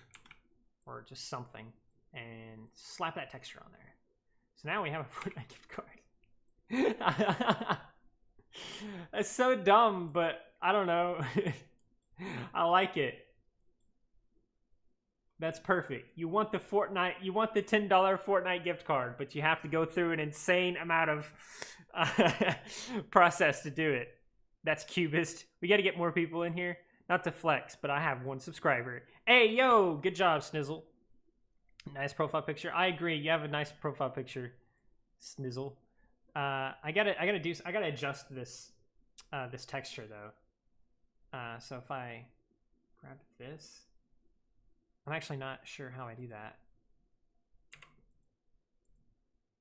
or just something and slap that texture on there. So now we have a Fortnite gift card. It's so dumb, but I don't know. I like it. That's perfect. You want the $10 Fortnite gift card, but you have to go through an insane amount of process to do it. That's cubist. We got to get more people in here. Not to flex, but I have 1 subscriber. Hey, yo, good job, Snizzle. Nice profile picture. I agree. You have a nice profile picture. Snizzle. I gotta adjust this this texture though. So if I grab this, I'm actually not sure how I do that.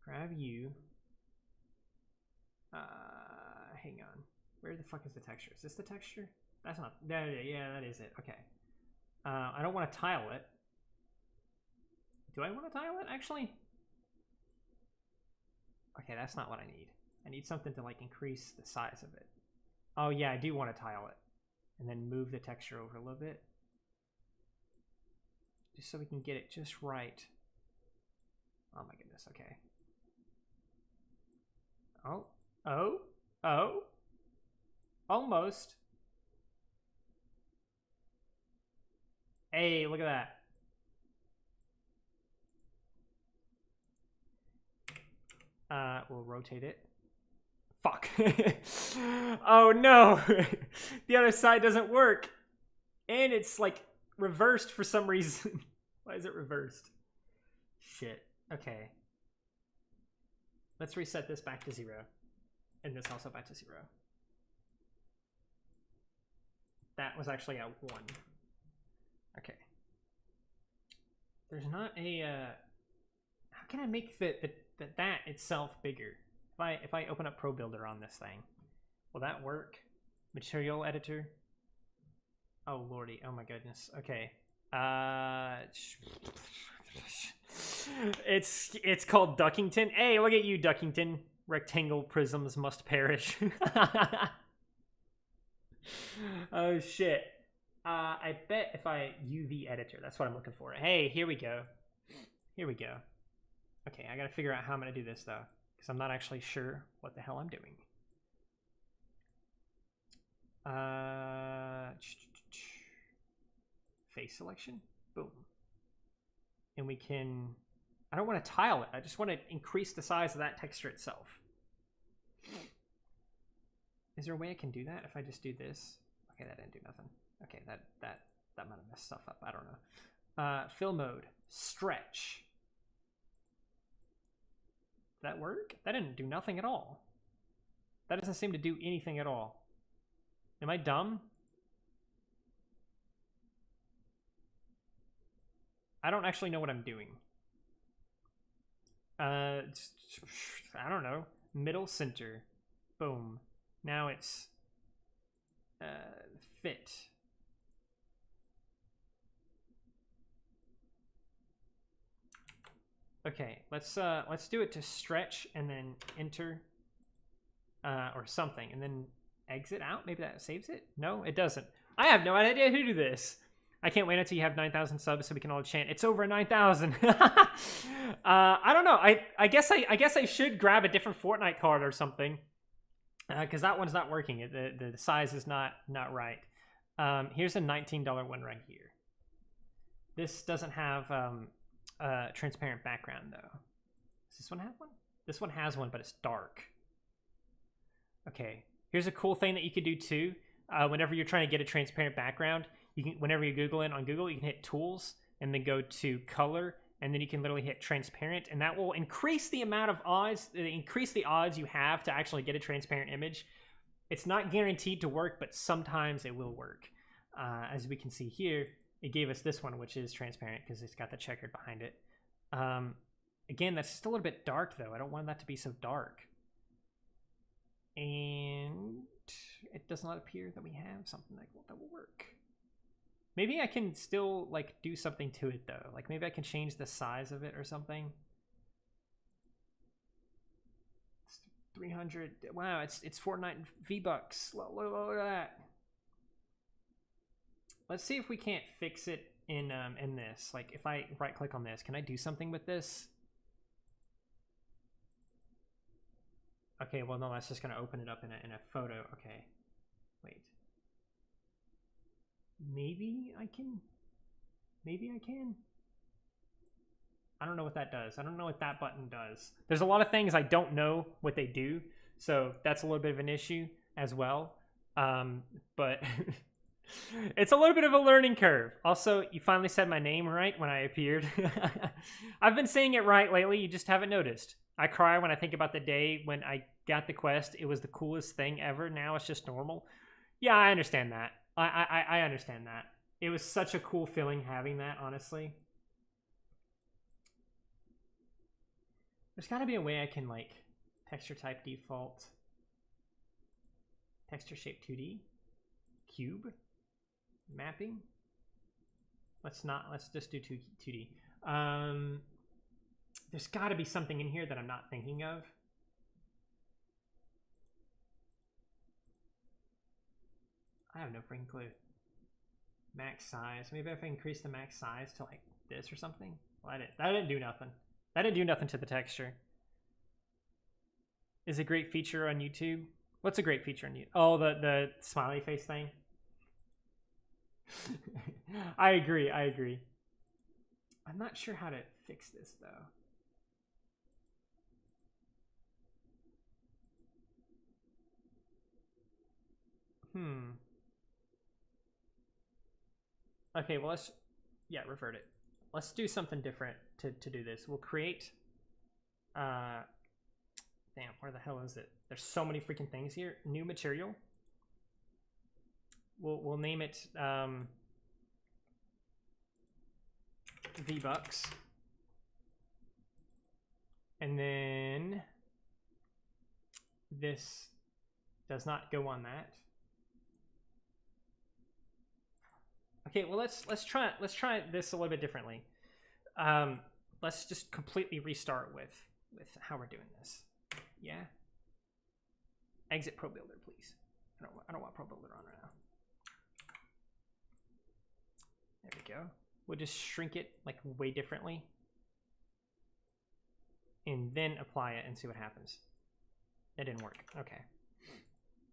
Grab you. Hang on. Where the fuck is the texture? Is this the texture? That's not. Yeah, that is it. Okay. I don't want to tile it. Do I want to tile it actually? Okay, that's not what I need. I need something to like increase the size of it. Oh yeah, I do want to tile it. And then move the texture over a little bit. Just so we can get it just right. Oh my goodness, okay. Oh. Almost. Hey, look at that. We'll rotate it. Fuck. Oh no. The other side doesn't work. And it's like reversed for some reason. Why is it reversed? Shit. Okay. Let's reset this back to 0. And this also back to 0. That was actually at 1. Okay. There's not a how can I make that itself bigger? If I open up Pro Builder on this thing, will that work? Material editor. Oh lordy, oh my goodness. Okay. It's called Duckington. Hey, look at you, Duckington. Rectangle prisms must perish. Oh shit. I bet if I UV editor, that's what I'm looking for. Hey, here we go. Here we go. Okay, I gotta figure out how I'm gonna do this though, because I'm not actually sure what the hell I'm doing. Face selection. Boom. And we can, I don't want to tile it. I just want to increase the size of that texture itself. Is there a way I can do that if I just do this? Okay, that didn't do nothing. Okay, that might have messed stuff up. I don't know. Fill mode. Stretch. Did that work? That didn't do nothing at all. That doesn't seem to do anything at all. Am I dumb? I don't actually know what I'm doing. I don't know. Middle center. Boom. Now it's fit. Okay, let's do it to stretch and then enter or something, and then exit out. Maybe that saves it. No, it doesn't. I have no idea who to do this. I can't wait until you have 9,000 subs so we can all chant. It's over 9,000. I don't know. I guess I should grab a different Fortnite card or something, because that one's not working. The size is not right. Here's a $19 one right here. This doesn't have transparent background though. Does this one have one? This one has one, but it's dark. Okay. Here's a cool thing that you could do too. Whenever you're trying to get a transparent background, you can, whenever you Google it on Google, you can hit Tools and then go to Color, and then you can literally hit Transparent, and that will increase the amount of odds, increase the odds you have to actually get a transparent image. It's not guaranteed to work, but sometimes it will work. As we can see here, it gave us this one, which is transparent because it's got the checkered behind it. Again, that's just a little bit dark though. I don't want that to be so dark. And it does not appear that we have something that will work. Maybe I can still like do something to it though. Like maybe I can change the size of it or something. It's 300. Wow, it's Fortnite V-Bucks. Look at that. Let's see if we can't fix it in this. Like if I right click on this, can I do something with this? Okay, well no, that's just gonna open it up in a photo. Okay, wait. Maybe I can. Maybe I can. I don't know what that does. I don't know what that button does. There's a lot of things I don't know what they do, so that's a little bit of an issue as well. But it's a little bit of a learning curve. Also, you finally said my name right when I appeared. I've been saying it right lately. You just haven't noticed. I cry when I think about the day when I got the quest. It was the coolest thing ever. Now it's just normal. Yeah, I understand that. I understand that. It was such a cool feeling having that, honestly. There's got to be a way I can, like, texture type default. Texture shape 2D. Cube. Mapping. Let's just do 2D. There's got to be something in here that I'm not thinking of. I have no freaking clue. Max size. Maybe if I increase the max size to like this or something. Well, that didn't do nothing. That didn't do nothing to the texture. Is a great feature on YouTube. What's a great feature on YouTube? Oh, the smiley face thing. I agree. I'm not sure how to fix this though. Okay, well let's revert it. Let's do something different to do this. We'll create damn, where the hell is it? There's so many freaking things here. New material. We'll name it V-Bucks. And then this does not go on that. Okay, well let's try this a little bit differently. Let's just completely restart with how we're doing this. Yeah. Exit Pro Builder, please. I don't want Pro Builder on right now. There we go. We'll just shrink it like way differently, and then apply it and see what happens. That didn't work. Okay.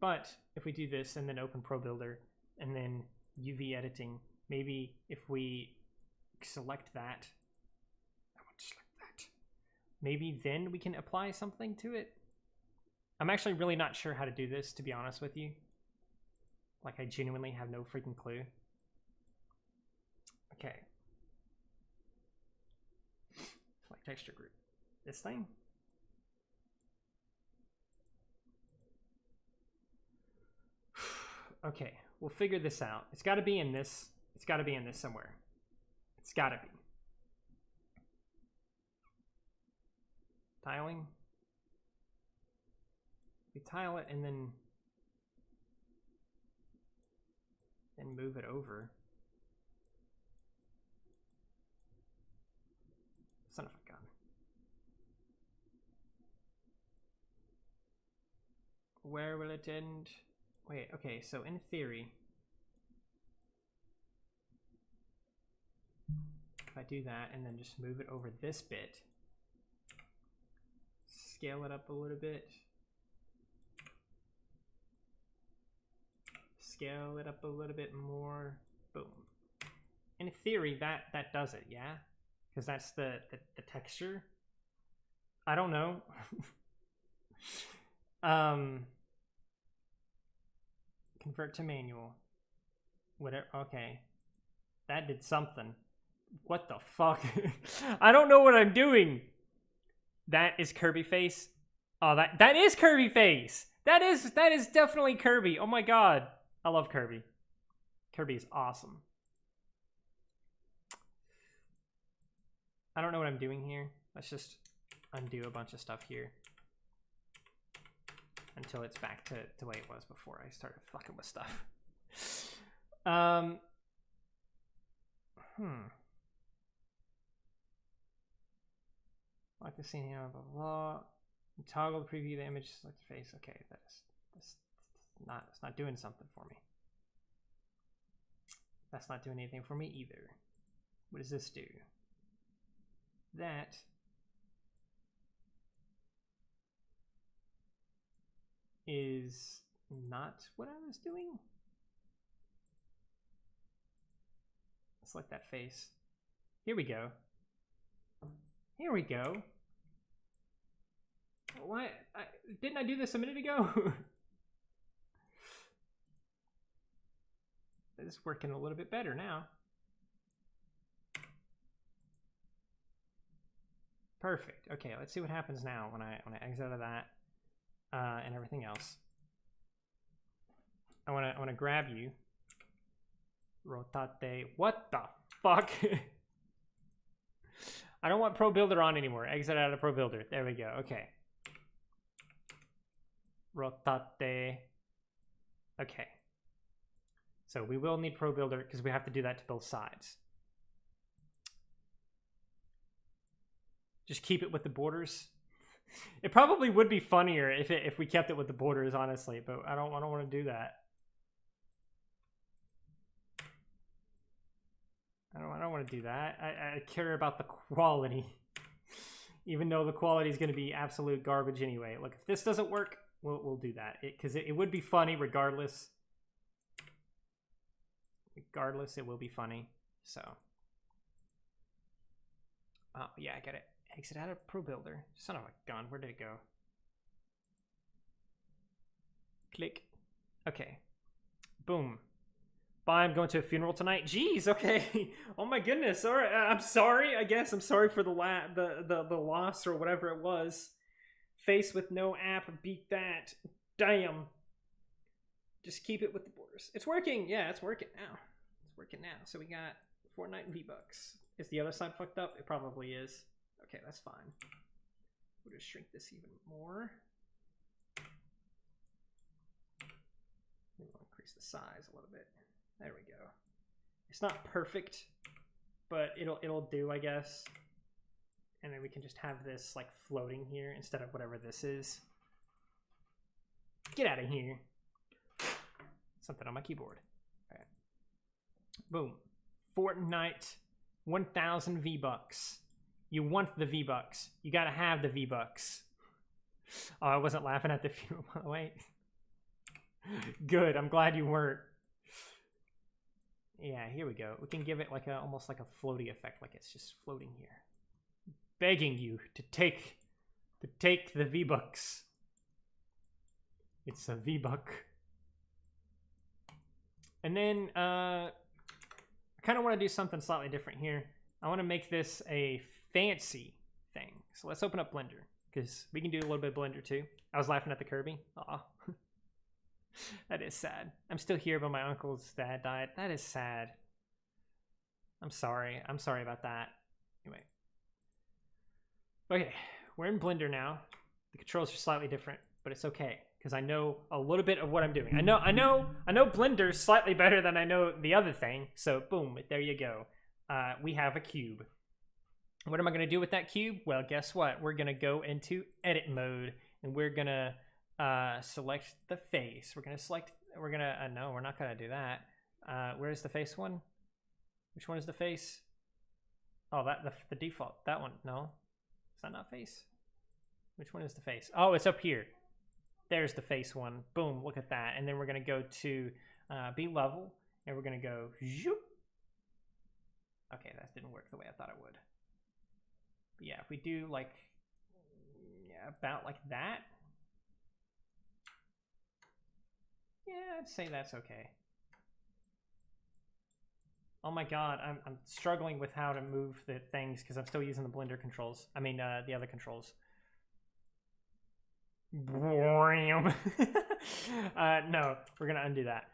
But if we do this and then open Pro Builder and then UV editing, maybe if we select that, I want to select that. Maybe then we can apply something to it. I'm actually really not sure how to do this, to be honest with you. Like, I genuinely have no freaking clue. Okay. Select texture group. This thing. Okay, we'll figure this out. It's got to be in this. It's got to be in this somewhere. It's got to be. Tiling. We tile it and then move it over. Son of a gun. Where will it end? Wait, okay, so in theory, if I do that and then just move it over this bit, scale it up a little bit, scale it up a little bit more, boom. In theory, that does it, yeah? Because that's the texture. I don't know. Convert to manual. Whatever. Okay, that did something. What the fuck? I don't know what I'm doing. That is Kirby face. Oh, that is Kirby face. That is definitely Kirby. Oh my god, I love Kirby. Kirby is awesome. I don't know what I'm doing here. Let's just undo a bunch of stuff here until it's back to the way it was before I started fucking with stuff. Like the scene here, blah blah blah. Toggle preview the image, select the face. Okay, that's it's not doing something for me. That's not doing anything for me either. What does this do? That is not what I was doing. Select that face. Here we go. Here we go. Why? Didn't I do this a minute ago? It's working a little bit better now. Perfect. Okay, let's see what happens now when I exit out of that and everything else. I wanna grab you. Rotate. What the fuck? I don't want Pro Builder on anymore. Exit out of Pro Builder. There we go. Okay. Rotate. Okay. So we will need Pro Builder because we have to do that to both sides. Just keep it with the borders. It probably would be funnier if we kept it with the borders, honestly, but I don't want to do that. I don't want to do that. I care about the quality, even though the quality is going to be absolute garbage anyway. Look, if this doesn't work, we'll do that because it would be funny regardless. Regardless, it will be funny. So, oh yeah, I got it. Exit out of Pro Builder. Son of a gun. Where did it go? Click. Okay. Boom. Bye, I'm going to a funeral tonight. Jeez, okay. Oh my goodness. All right, I'm sorry. I guess I'm sorry for the loss or whatever it was. Face with no app. Beat that. Damn. Just keep it with the borders. It's working. Yeah, it's working now. It's working now. So we got Fortnite V-Bucks. Is the other side fucked up? It probably is. Okay, that's fine. We'll just shrink this even more. We'll increase the size a little bit. There we go. It's not perfect, but it'll do, I guess. And then we can just have this like floating here instead of whatever this is. Get out of here. Something on my keyboard. All right. Boom. Fortnite 1000 V-Bucks. You want the V-Bucks. You gotta have the V-Bucks. Oh, I wasn't laughing at the funeral. Wait. Good. I'm glad you weren't. Yeah, here we go. We can give it like almost like a floaty effect, like it's just floating here. Begging you to take the V-Bucks. It's a V-Buck. And then I kind of want to do something slightly different here. I want to make this a fancy thing. So let's open up Blender because we can do a little bit of Blender too. I was laughing at the Kirby. Aw. That is sad. I'm still here, but my uncle's dad died. That is sad. I'm sorry. I'm sorry about that. Anyway. Okay, we're in Blender now. The controls are slightly different, but it's okay because I know a little bit of what I'm doing. I know Blender slightly better than I know the other thing. So boom, there you go. We have a cube. What am I going to do with that cube? Well, guess what? We're going to go into edit mode and we're going to select the face. We're gonna no, we're not gonna do that. Where's the face one? Which one is the face? Oh, the default. That one. No, is that not face? Which one is the face? Oh, it's up here. There's the face one. Boom, look at that. And then we're gonna go to be level and we're gonna go zoop. Okay, that didn't work the way I thought it would. But yeah, if we do like about like that. Yeah, I'd say that's okay. Oh my god, I'm struggling with how to move the things because I'm still using the Blender controls. I mean, the other controls. No, we're gonna undo that.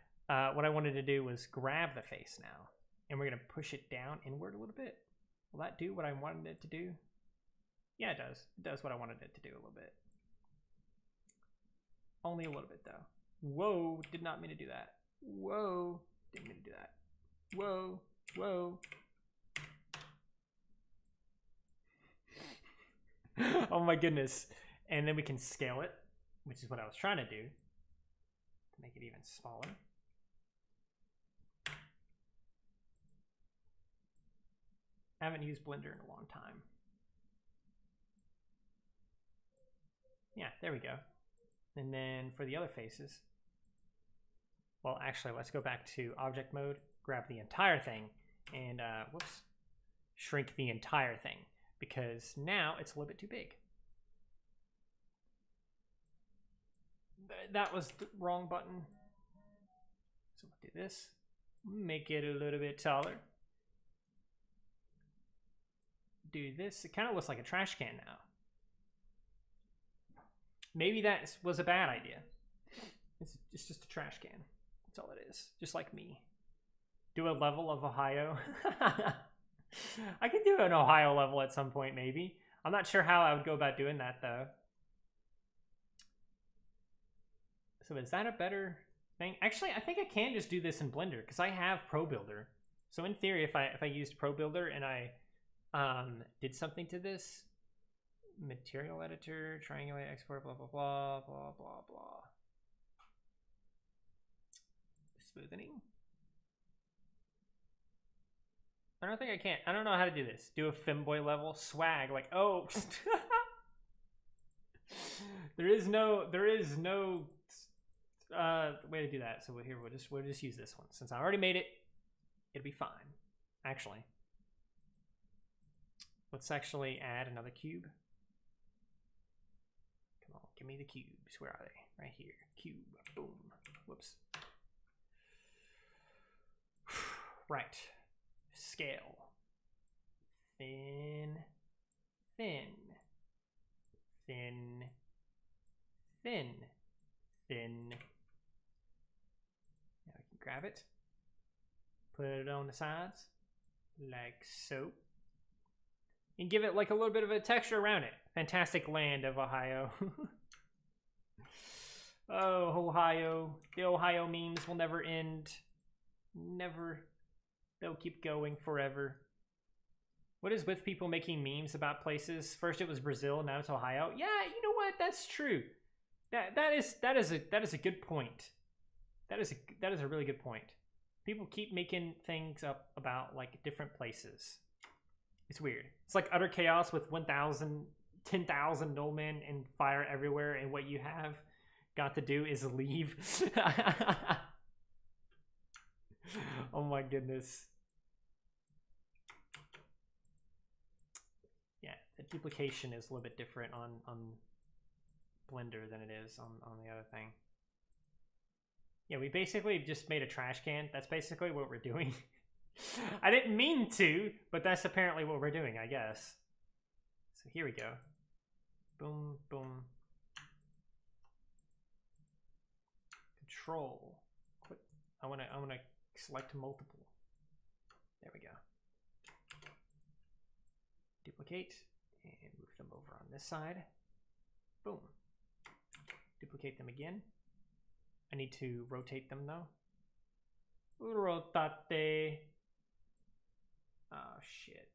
What I wanted to do was grab the face now, and we're gonna push it down inward a little bit. Will that do what I wanted it to do? Yeah, it does. It does what I wanted it to do a little bit. Only a little bit though. Whoa, did not mean to do that. Whoa, didn't mean to do that. Whoa, whoa. Oh my goodness. And then we can scale it, which is what I was trying to do to make it even smaller. I haven't used Blender in a long time. Yeah, there we go. And then for the other faces, well, actually, let's go back to object mode, grab the entire thing, and whoops, shrink the entire thing because now it's a little bit too big. That was the wrong button. So we'll do this, make it a little bit taller. do this. It kind of looks like a trash can now. Maybe that was a bad idea. It's just a trash can. That's all it is. Just like me. Do a level of Ohio. I could do an Ohio level at some point, maybe. I'm not sure how I would go about doing that, though. So is that a better thing? Actually, I think I can just do this in Blender because I have Pro Builder. So in theory, if I used Pro Builder and I did something to this, material editor, triangulate, export, blah, blah, blah, blah, blah, blah. Smoothening. I don't think I can. I don't know how to do this. Do a femboy level swag. Like, oh, there is no way to do that. So here we'll just use this one since I already made it. It'll be fine. Actually, let's actually add another cube. Come on, give me the cubes. Where are they? Right here. Cube. Boom. Whoops. Right. Scale. Thin. Thin. Thin. Thin. Thin. Now I can grab it. Put it on the sides. Like so. And give it like a little bit of a texture around it. Fantastic land of Ohio. Oh, Ohio. The Ohio memes will never end. Never. They'll keep going forever. What is with people making memes about places? First it was Brazil, now it's Ohio. Yeah, you know what? That's true. That is a good point. That is a really good point. People keep making things up about like different places. It's weird. It's like utter chaos with 1,000, 10,000 Nullmen and fire everywhere, and what you have got to do is leave. Oh my goodness. Yeah, the duplication is a little bit different on Blender than it is on the other thing. Yeah, we basically just made a trash can. That's basically what we're doing. I didn't mean to, but that's apparently what we're doing, I guess. So here we go. Boom, boom. Control. Quit. I wanna select multiple. There we go. Duplicate and move them over on this side. Boom. Duplicate them again. I need to rotate them though. Rotate. Oh shit.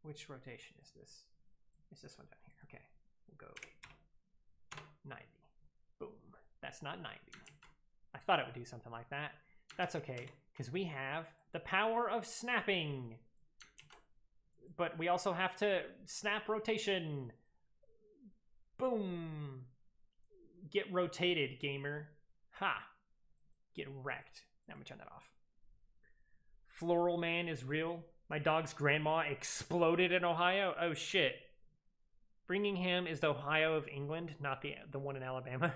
Which rotation is this? It's this one down here. Okay. We'll go 90. Boom. That's not 90. I thought it would do something like that. That's okay, because we have the power of snapping. But we also have to snap rotation. Boom. Get rotated, gamer. Ha. Get wrecked. Now I'm gonna turn that off. Floral Man is real. My dog's grandma exploded in Ohio. Oh shit. Birmingham is the Ohio of England, not the one in Alabama.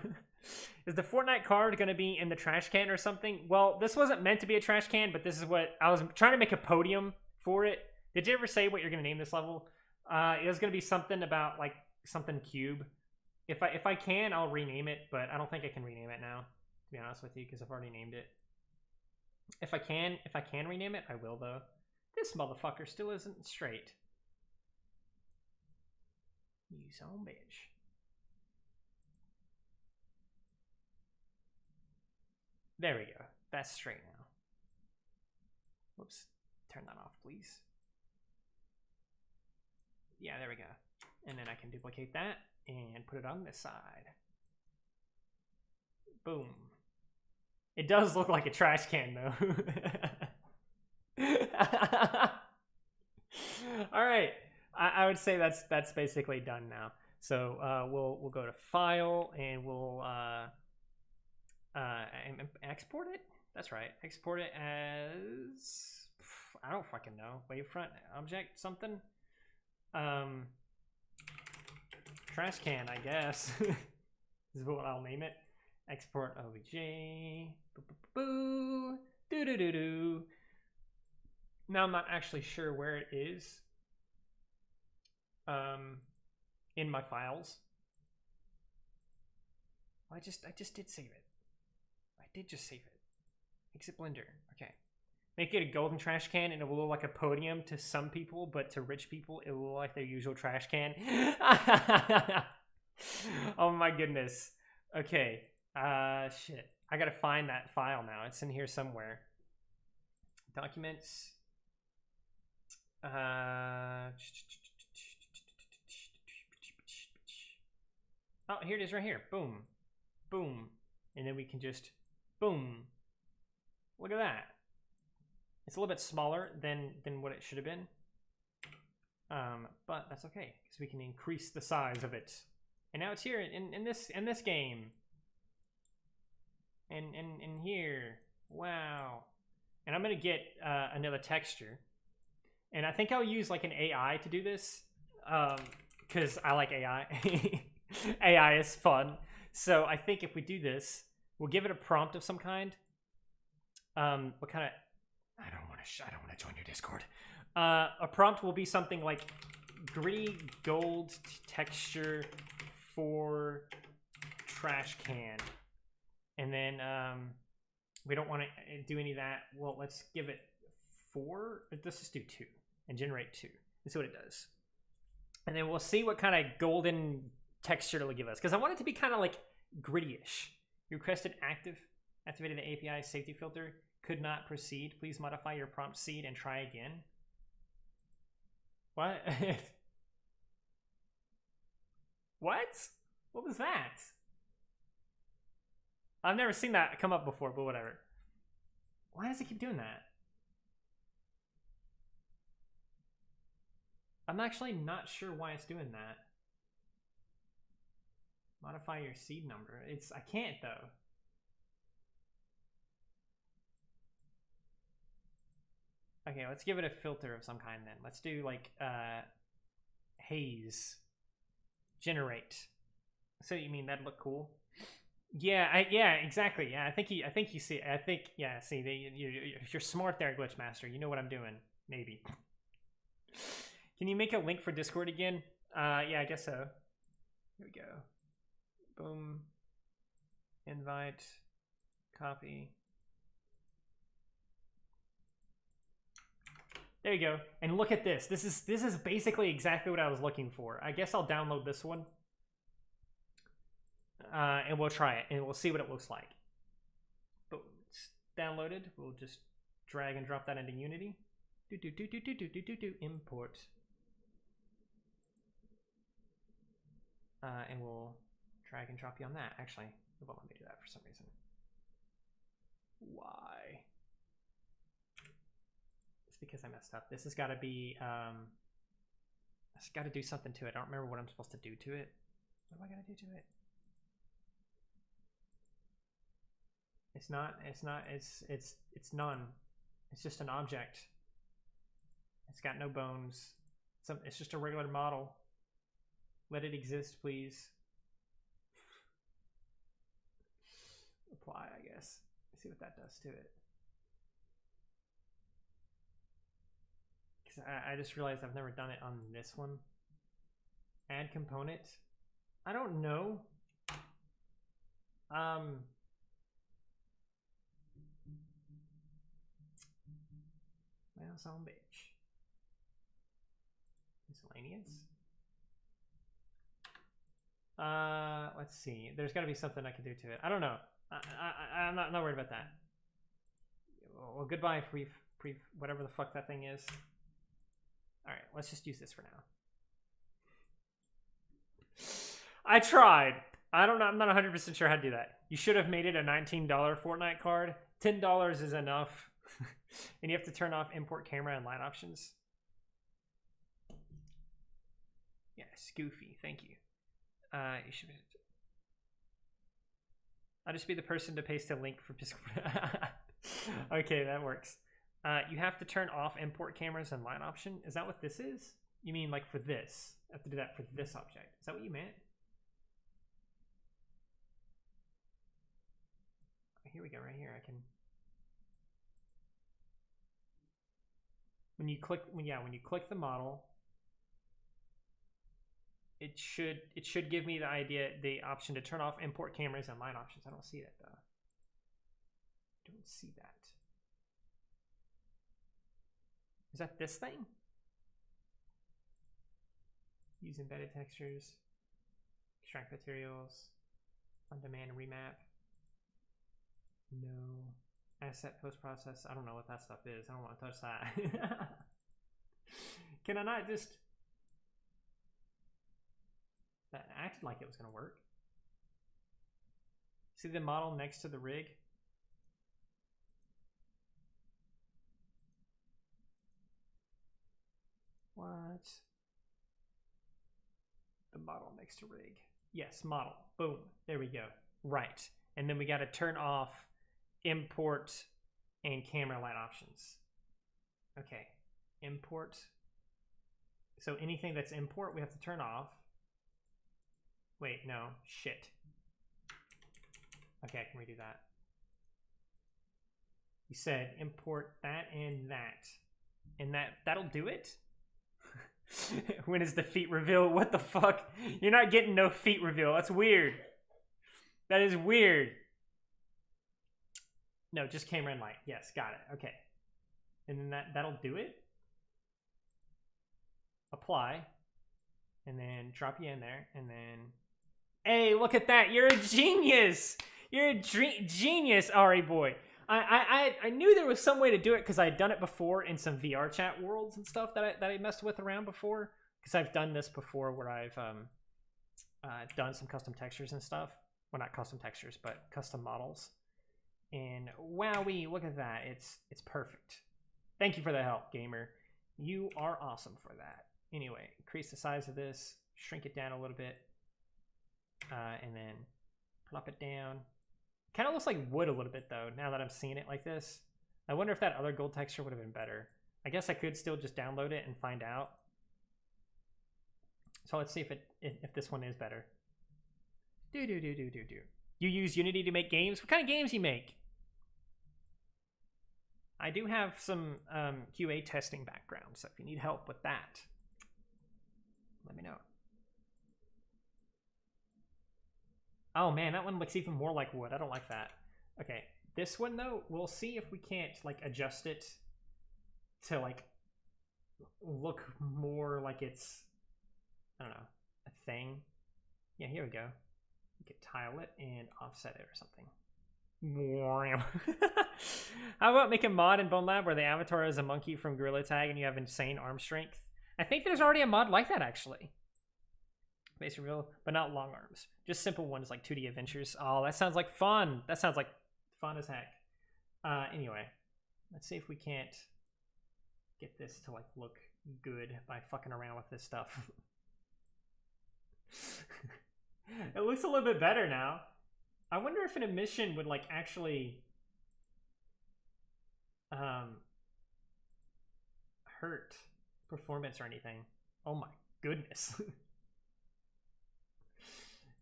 Is the Fortnite card going to be in the trash can or something? Well, this wasn't meant to be a trash can, but this is what I was trying to make a podium for it. Did you ever say what you're going to name this level? It was going to be something about like something cube. If I can, I'll rename it, but I don't think I can rename it now, to be honest with you, because I've already named it. If I can rename it, I will though. This motherfucker still isn't straight. You son of a bitch. There we go. That's straight now. Whoops. Turn that off, please. Yeah, there we go. And then I can duplicate that and put it on this side. Boom. It does look like a trash can, though. All right. I would say that's basically done now. So we'll go to File and we'll export it. That's right. Export it as I don't fucking know. Wavefront object something. Trash can, I guess. Is what I'll name it. Export OBJ. Boo boo boo. Do do do do. Now I'm not actually sure where it is in my files. I just did save it. I did just save it. Exit Blender. Okay. Make it a golden trash can and it will look like a podium to some people, but to rich people, it will look like their usual trash can. Oh my goodness. Okay. Shit. I gotta find that file now. It's in here somewhere. Documents. Oh, here it is right here. Boom. Boom. And then we can just, boom. Look at that. It's a little bit smaller than what it should have been. But that's okay, because we can increase the size of it. And now it's here in this game. And here. Wow. And I'm gonna get another texture. And I think I'll use like an AI to do this. Because I like AI. AI is fun. So I think if we do this, we'll give it a prompt of some kind. What kind of... I don't want to join your Discord. A prompt will be something like gritty gold texture for trash can. And then we don't want to do any of that. Well, let's give it 4. Let's just do 2 and generate 2. Let's see what it does. And then we'll see what kind of golden texture it'll give us. Because I want it to be kind of like gritty-ish. You requested activated the API safety filter. Could not proceed. Please modify your prompt seed and try again. What? What? What was that? I've never seen that come up before, but whatever. Why does it keep doing that? I'm actually not sure why it's doing that. Modify your seed number. I can't though. Okay, let's give it a filter of some kind then. Let's do like haze. Generate. So you mean that'd look cool? Yeah, yeah, exactly. Yeah, I think you see. See, you're smart there, Glitch Master. You know what I'm doing. Maybe. Can you make a link for Discord again? Yeah, I guess so. Here we go. Boom. Invite. Copy. There you go. And look at this. This is basically exactly what I was looking for. I guess I'll download this one. And we'll try it. And we'll see what it looks like. Boom. It's downloaded. We'll just drag and drop that into Unity. Import. And we'll drag and drop you on that. Actually, it won't let me do that for some reason. Why? Because I messed up. This has got to be, it's got to do something to it. I don't remember what I'm supposed to do to it. What do I got to do to it? It's none. It's just an object. It's got no bones. It's just a regular model. Let it exist, please. Apply, I guess. Let's see what that does to it. I just realized I've never done it on this one. Add component. I don't know. Well, some bitch. Miscellaneous. Let's see. There's got to be something I can do to it. I don't know. I'm not worried about that. Well, goodbye, whatever the fuck that thing is. All right, let's just use this for now. I tried. I don't know. I'm not 100% sure how to do that. You should have made it a $19 Fortnite card. $10 is enough. And you have to turn off import camera and light options. Yes, goofy. Thank you. You should. I'll just be the person to paste a link for Discord. Okay, that works. You have to turn off import cameras and light option. Is that what this is? You mean like for this? I have to do that for this object. Is that what you meant? Here we go, right here. I can. When you click the model, it should give me the option to turn off import cameras and line options. I don't see that though. Don't see that. Is that this thing? Use embedded textures, extract materials, on-demand remap. No. Asset post-process. I don't know what that stuff is. I don't want to touch that. Can I not just... That acted like it was going to work. See the model next to the rig? What? The model next to rig. Yes, model. Boom. There we go. Right. And then we got to turn off import and camera light options. Okay. Import. So anything that's import, we have to turn off. Wait, no. Shit. Okay, I can redo that. You said import that and that. And that'll do it? When is the feet reveal? What the fuck? You're not getting no feet reveal. That's weird. That is weird. No, just camera and light. Yes, got it. Okay. And then that'll do it. Apply. And then drop you in there. And then... Hey, look at that. You're a genius. You're a genius, Ari boy. I knew there was some way to do it because I had done it before in some VR chat worlds and stuff that I messed with around before. Because I've done this before where I've done some custom textures and stuff. Well, not custom textures, but custom models. And wowee, look at that. It's perfect. Thank you for the help, gamer. You are awesome for that. Anyway, increase the size of this, shrink it down a little bit, and then plop it down. Kind of looks like wood a little bit though, now that I'm seeing it like this. I wonder if that other gold texture would have been better. I guess I could still just download it and find out. So let's see if this one is better. You use Unity to make games? What kind of games you make? I do have some QA testing background, so if you need help with that, let me know. Oh man, that one looks even more like wood. I don't like that. Okay, this one though, we'll see if we can't like adjust it to like look more like it's, I don't know, a thing. Yeah, here we go. You could tile it and offset it or something. How about make a mod in Bonelab where the avatar is a monkey from Gorilla Tag and you have insane arm strength? I think there's already a mod like that actually. Base reveal, but not long arms. Just simple ones like 2D adventures. Oh, that sounds like fun. That sounds like fun as heck. Anyway, let's see if we can't get this to like look good by fucking around with this stuff. It looks a little bit better now. I wonder if an emission would like actually hurt performance or anything. Oh my goodness.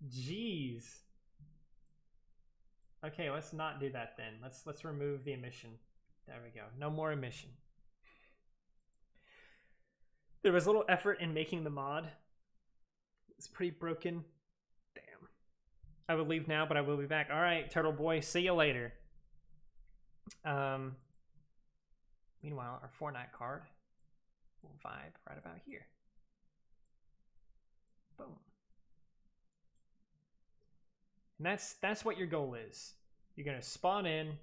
Jeez. Okay, let's not do that then. Let's remove the emission. There we go. No more emission. There was a little effort in making the mod. It's pretty broken. Damn. I will leave now, but I will be back. All right, Turtle Boy. See you later. Meanwhile, our Fortnite card will vibe right about here. Boom. And that's what your goal is. You're gonna spawn in.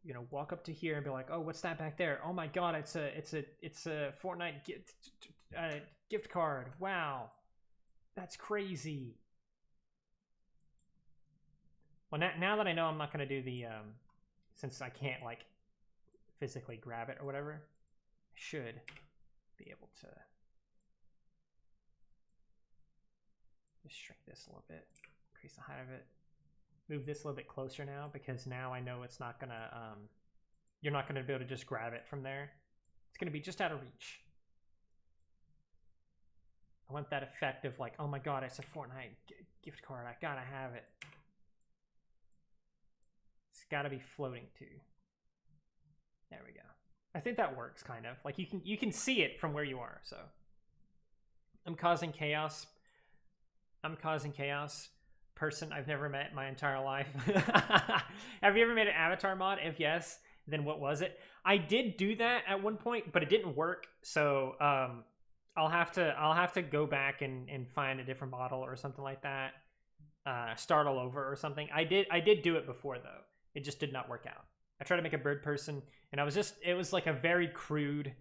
You're gonna walk up to here and be like, "Oh, what's that back there? Oh my God, it's a Fortnite gift card. Wow, that's crazy." Well, now that I know I'm not gonna do the since I can't like physically grab it or whatever, I should be able to just shrink this a little bit, increase the height of it, move this a little bit closer now, because now I know it's not gonna you're not gonna be able to just grab it from there. It's gonna be just out of reach. I want that effect of like, oh my God, it's a Fortnite gift card, I gotta have it. It's gotta be floating too. There we go. I think that works kind of. Like you can see it from where you are. So I'm causing chaos. I'm causing chaos. Person I've never met in my entire life. Have you ever made an avatar mod? If yes, then what was it? I did do that at one point, but it didn't work. So I'll have to go back and find a different model or something like that. Start all over or something. I did do it before though. It just did not work out. I tried to make a bird person, and it was like a very crude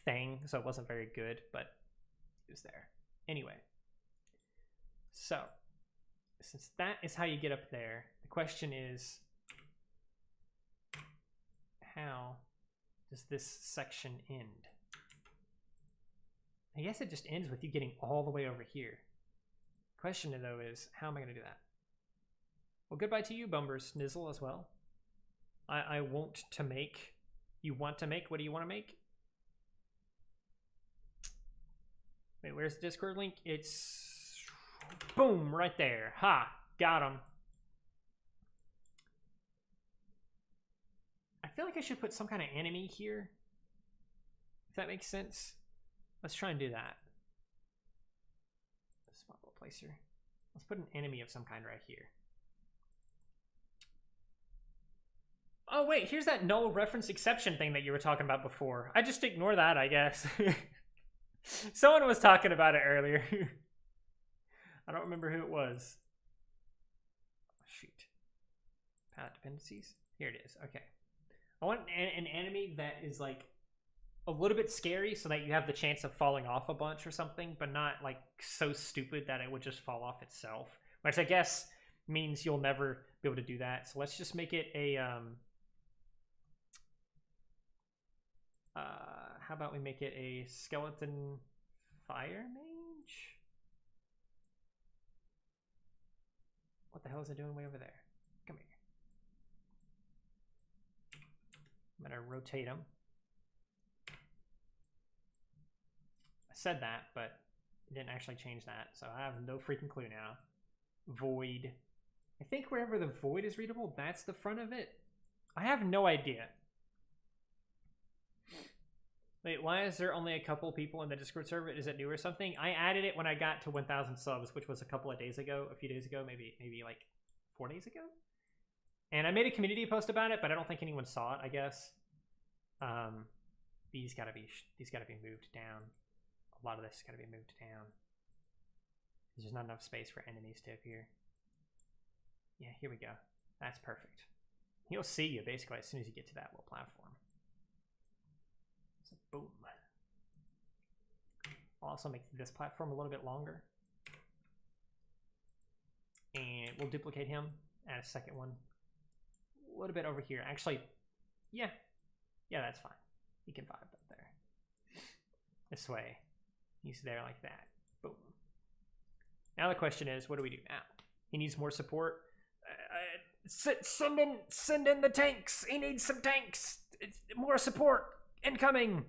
thing, so it wasn't very good, but it was there. Anyway, so since that is how you get up there, the question is, how does this section end? I guess it just ends with you getting all the way over here. The question though is, how am I going to do that? Well, goodbye to you, Bumbers Snizzle, as well. I want to make. You want to make? What do you want to make? Wait, where's the Discord link? It's boom right there. Ha! Got him. I feel like I should put some kind of enemy here. If that makes sense. Let's try and do that. Spot placer. Let's put an enemy of some kind right here. Oh wait, here's that null reference exception thing that you were talking about before. I just ignore that, I guess. Someone was talking about it earlier. I don't remember who it was. Oh, shoot. Palette dependencies? Here it is. Okay. I want an enemy that is like a little bit scary so that you have the chance of falling off a bunch or something, but not like so stupid that it would just fall off itself. Which I guess means you'll never be able to do that. So let's just make it a how about we make it a skeleton fire mage? What the hell is it doing way over there? Come here. I'm gonna rotate him. I said that, but it didn't actually change that, so I have no freaking clue now. Void. I think wherever the void is readable, that's the front of it. I have no idea. Wait, why is there only a couple people in the Discord server? Is it new or something? I added it when I got to 1,000 subs, which was a couple of days ago, a few days ago, maybe like 4 days ago. And I made a community post about it, but I don't think anyone saw it, I guess. These gotta be moved down. A lot of this has gotta be moved down. There's not enough space for enemies to appear. Yeah, here we go. That's perfect. He'll see you basically as soon as you get to that little platform. So boom. I'll also make this platform a little bit longer. And we'll duplicate him, add a second one. A little bit over here. Actually, yeah. Yeah, that's fine. He can vibe up there. This way. He's there like that. Boom. Now the question is, what do we do now? He needs more support. Send in the tanks. He needs some tanks. More support incoming.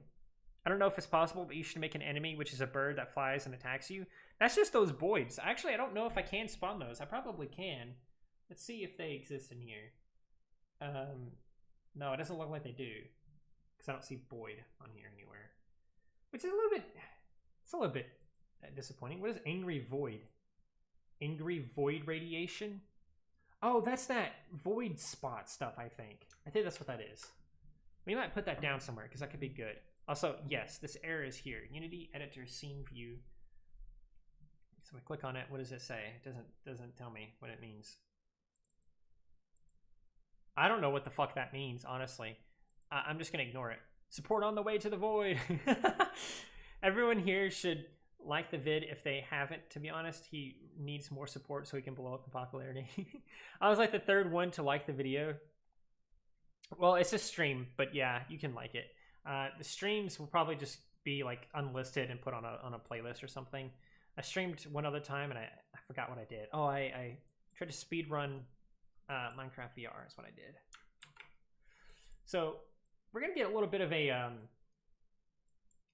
I don't know if it's possible, but you should make an enemy, which is a bird that flies and attacks you. That's just those voids. Actually, I don't know if I can spawn those. I probably can. Let's see if they exist in here. No, it doesn't look like they do, because I don't see void on here anywhere. Which is a little bit. It's a little bit disappointing. What is angry void? Angry void radiation? Oh, that's that void spot stuff, I think. I think that's what that is. We might put that down somewhere, because that could be good. Also, yes, this error is here. Unity editor scene view. So I click on it. What does it say? It doesn't tell me what it means. I don't know what the fuck that means, honestly. I'm just gonna ignore it. Support on the way to the void. Everyone here should like the vid if they haven't, to be honest. He needs more support so he can blow up in popularity. I was like the third one to like the video. Well, it's a stream, but yeah, you can like it. The streams will probably just be like unlisted and put on a playlist or something. I streamed one other time and I forgot what I did. Oh, I tried to speed run Minecraft VR is what I did. So we're gonna get a little bit of a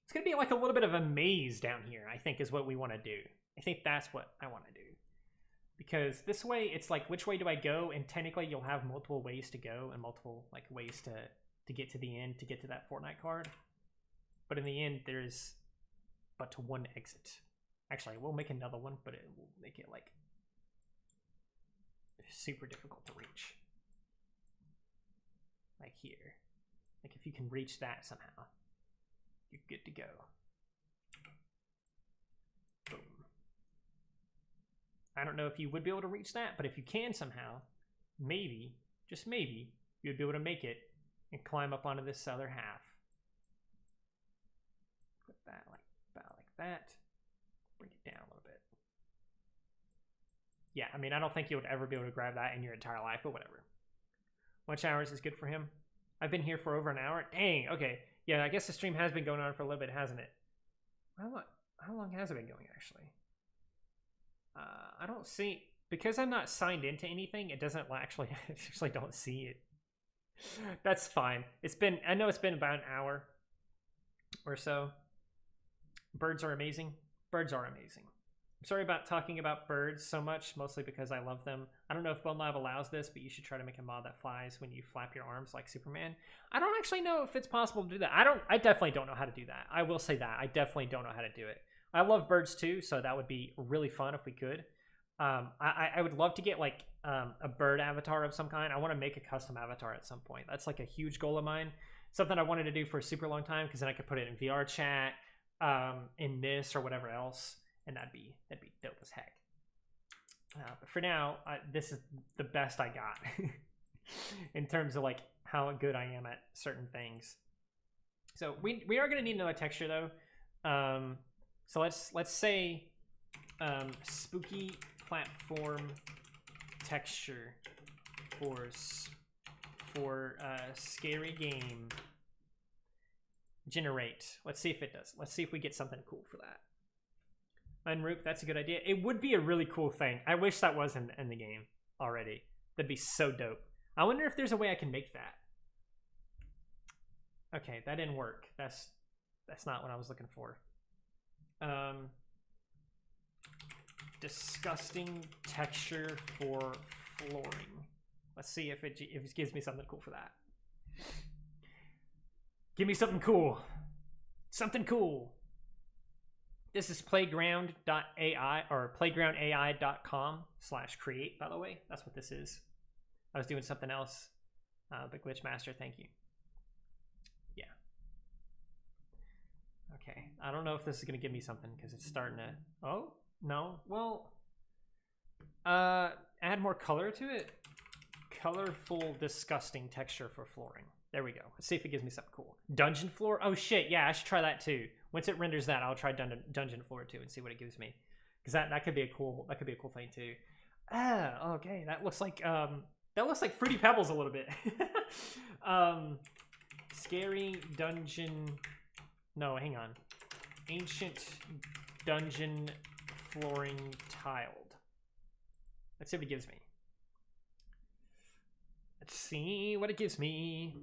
it's gonna be like a little bit of a maze down here, I think, is what we want to do. I think that's what I want to do, because this way it's like, which way do I go? And technically you'll have multiple ways to go and multiple like ways to get to the end, to get to that Fortnite card. But in the end, there's but one exit. Actually, we'll make another one, but it will make it like super difficult to reach. Like here. Like if you can reach that somehow, you're good to go. Boom. I don't know if you would be able to reach that, but if you can somehow, maybe, just maybe, you'd be able to make it and climb up onto this other half. Put that like that. Bring it down a little bit. Yeah, I mean, I don't think you would ever be able to grab that in your entire life, but whatever. 1 hours is good for him. I've been here for over an hour. Dang, okay. Yeah, I guess the stream has been going on for a little bit, hasn't it? How long has it been going, actually? I don't see... Because I'm not signed into anything, it doesn't actually... I actually don't see it. That's fine. It's been... I know it's been about an hour or so. Birds are amazing. Birds are amazing. I'm sorry about talking about birds so much, mostly because I love them. I don't know if Bonelab allows this, but you should try to make a mod that flies when you flap your arms like Superman. I don't actually know if it's possible to do that. I definitely don't know how to do that. I will say that. I definitely don't know how to do it. I love birds too, so that would be really fun if we could. I would love to get like a bird avatar of some kind. I want to make a custom avatar at some point. That's like a huge goal of mine. Something I wanted to do for a super long time, because then I could put it in VR chat, in this or whatever else. And that'd be dope as heck. But for now, this is the best I got in terms of like how good I am at certain things. So we are gonna need another texture though. So let's say spooky platform texture for scary game generate. Let's see if it does. Let's see if we get something cool for that. Unroop, that's a good idea. It would be a really cool thing. I wish that was in the game already. That'd be so dope. I wonder if there's a way I can make that. Okay, that didn't work. That's not what I was looking for. Disgusting texture for flooring. Let's see if it gives me something cool for that. Give me something cool. Something cool. This is playground.ai or playgroundai.com/create, by the way. That's what this is. I was doing something else. But Glitchmaster, thank you. Yeah. Okay. I don't know if this is going to give me something because it's starting to... Oh, no. Well, add more color to it. Colorful, disgusting texture for flooring. There we go. Let's see if it gives me something cool. Dungeon floor? Oh shit, yeah, I should try that too. Once it renders that, I'll try dungeon floor too and see what it gives me. Because that could be a cool thing too. Ah, okay. That looks like Fruity Pebbles a little bit. Scary dungeon. No, hang on. Ancient dungeon flooring tiled. Let's see what it gives me. Let's see what it gives me.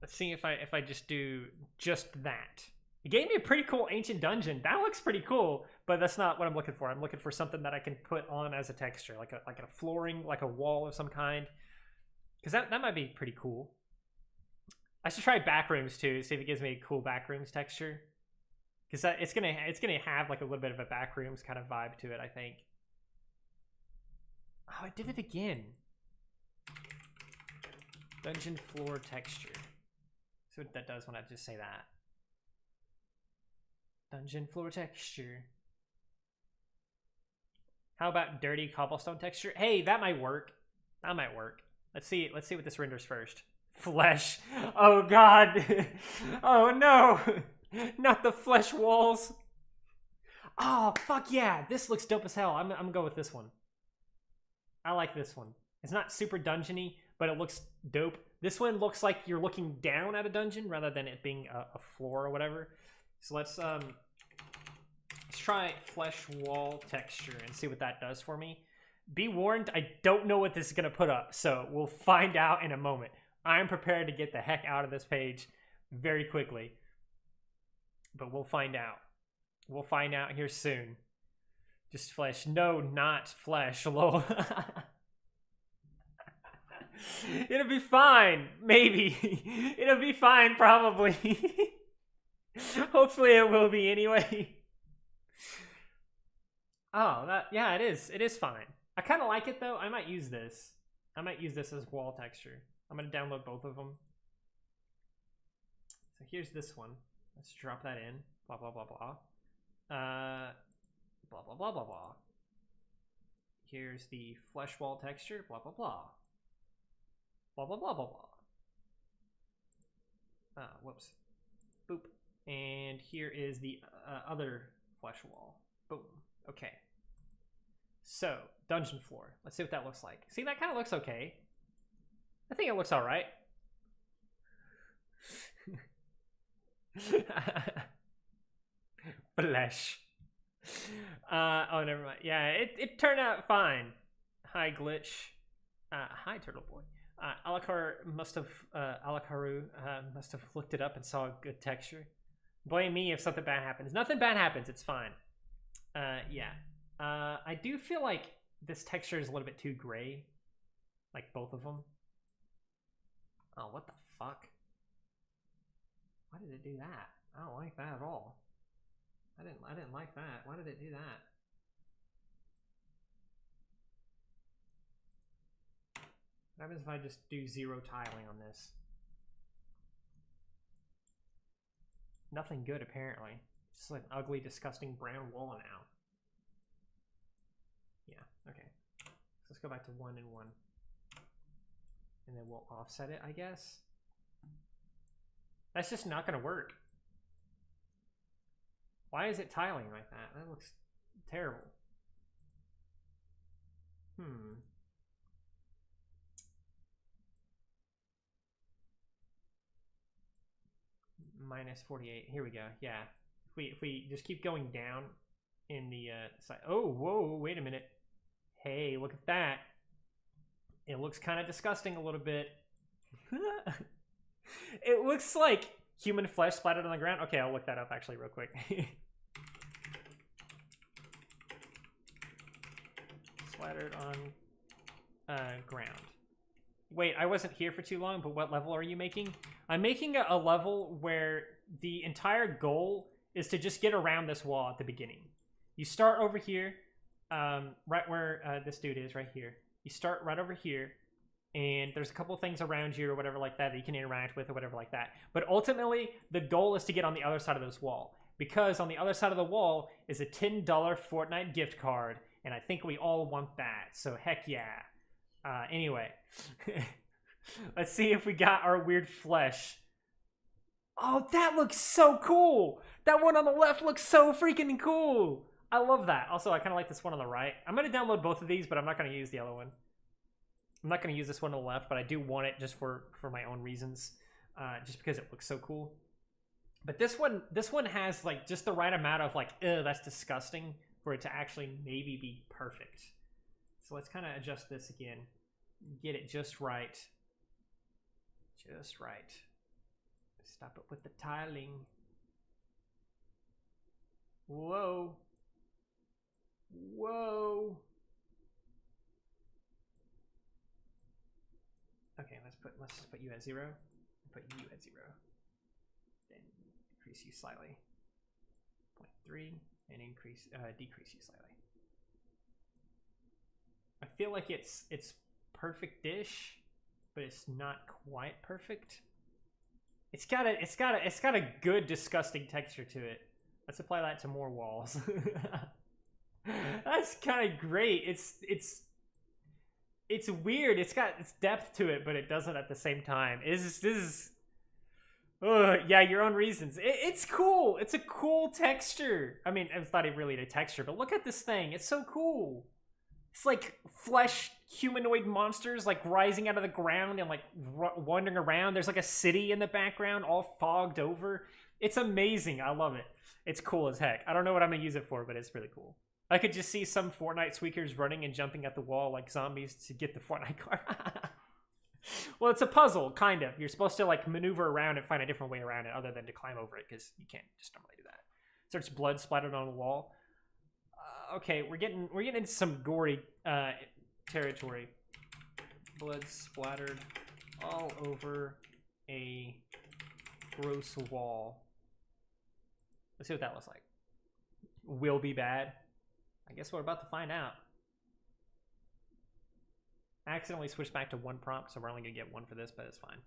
Let's see if I just do just that. It gave me a pretty cool ancient dungeon. That looks pretty cool, but that's not what I'm looking for. I'm looking for something that I can put on as a texture, like a flooring, like a wall of some kind. Because that might be pretty cool. I should try backrooms too, see if it gives me a cool backrooms texture. Because it's gonna have like a little bit of a backrooms kind of vibe to it, I think. Oh, I did it again. Dungeon floor texture. See what that does when I just say that. Dungeon floor texture. How about dirty cobblestone texture? Hey, that might work. That might work. Let's see what this renders first. Flesh. Oh god. Oh no. Not the flesh walls. Oh fuck yeah. This looks dope as hell. I'm gonna go with this one. I like this one. It's not super dungeony, but it looks dope. This one looks like you're looking down at a dungeon rather than it being a floor or whatever. So let's try flesh wall texture and see what that does for me. Be warned, I don't know what this is gonna put up, so we'll find out in a moment. I am prepared to get the heck out of this page very quickly, but we'll find out. We'll find out here soon. Just flesh. No, not flesh. Lol. It'll be fine. Maybe. It'll be fine, probably. Hopefully it will be anyway. Oh, yeah, it is. It is fine. I kind of like it, though. I might use this. I might use this as wall texture. I'm going to download both of them. So here's this one. Let's drop that in. Blah, blah, blah, blah. Blah, blah, blah, blah, blah. Here's the flesh wall texture. Blah, blah, blah. Blah, blah, blah, blah, blah. Whoops. Boop. And here is the other flesh wall. Boom. Okay. So, dungeon floor. Let's see what that looks like. See, that kind of looks okay. I think it looks all right. Flesh. Oh, never mind. Yeah, it turned out fine. Hi, Glitch. Hi, Turtle Boy. Alakaru must have looked it up and saw a good texture. Blame me if something bad happens. Nothing bad happens. It's fine. Yeah. I do feel like this texture is a little bit too gray. Like both of them. Oh, what the fuck? Why did it do that? I don't like that at all. I didn't like that. Why did it do that? What happens if I just do 0 tiling on this? Nothing good, apparently. Just like an ugly, disgusting brown wall now. Yeah, okay. So let's go back to 1 and 1. And then we'll offset it, I guess. That's just not going to work. Why is it tiling like that? That looks terrible. Minus 48. Here we go. Yeah. If we just keep going down in the side. Oh, whoa, wait a minute. Hey, look at that. It looks kind of disgusting a little bit. It looks like human flesh splattered on the ground. Okay, I'll look that up actually real quick. Splattered on ground. Wait, I wasn't here for too long, but what level are you making? I'm making a level where the entire goal is to just get around this wall at the beginning. You start over here, right where this dude is, right here. You start right over here, and there's a couple things around you or whatever like that that you can interact with or whatever like that. But ultimately, the goal is to get on the other side of this wall, because on the other side of the wall is a $10 Fortnite gift card, and I think we all want that, so heck yeah. Anyway, let's see if we got our weird flesh. Oh, that looks so cool! That one on the left looks so freaking cool! I love that. Also, I kind of like this one on the right. I'm going to download both of these, but I'm not going to use the other one. I'm not going to use this one on the left, but I do want it just for my own reasons, just because it looks so cool. But this one has like just the right amount of like, ew, that's disgusting, for it to actually maybe be perfect. So let's kind of adjust this again. Get it just right. Just right. Stop it with the tiling. Whoa. Whoa. Okay, let's just put you at 0. Put you at 0. Then increase you slightly. 0.3 and decrease you slightly. I feel like it's perfect-ish, but it's not quite perfect. It's got a good disgusting texture to it. Let's apply that to more walls. That's kind of great. It's weird. It's got its depth to it, but it doesn't at the same time. This is yeah, your own reasons. It's cool. It's a cool texture. I mean, it's not even really a texture, but look at this thing. It's so cool. It's like flesh humanoid monsters like rising out of the ground and like wandering around. There's like a city in the background all fogged over. It's amazing. I love it. It's cool as heck. I don't know what I'm gonna use it for, but it's really cool. I could just see some Fortnite squeakers running and jumping at the wall like zombies to get the Fortnite card. Well, it's a puzzle, kind of. You're supposed to like maneuver around and find a different way around it other than to climb over it, because you can't just normally do that. So it's blood splattered on the wall. Okay, we're getting into some gory territory. blood splattered all over a gross wall. Let's see what that looks like. Will be bad. I guess we're about to find out. I accidentally switched back to one prompt, so we're only gonna get one for this, but it's fine.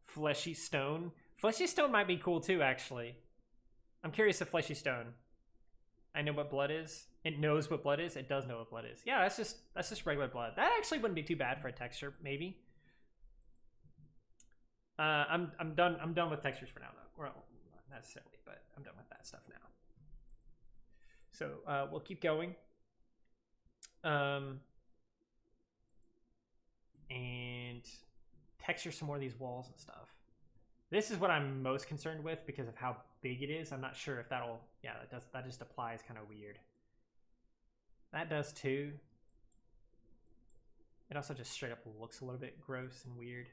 Fleshy stone. Fleshy stone might be cool too, actually. I'm curious if fleshy stone. I know what blood is. It knows what blood is. It does know what blood is. Yeah, that's just regular blood. That actually wouldn't be too bad for a texture, maybe. I'm done with textures for now, though. Well, not necessarily, but I'm done with that stuff now. So we'll keep going. And texture some more of these walls and stuff. This is what I'm most concerned with because of how big it is. I'm not sure if that'll, yeah, that just applies kind of weird. That does too. It also just straight up looks a little bit gross and weird.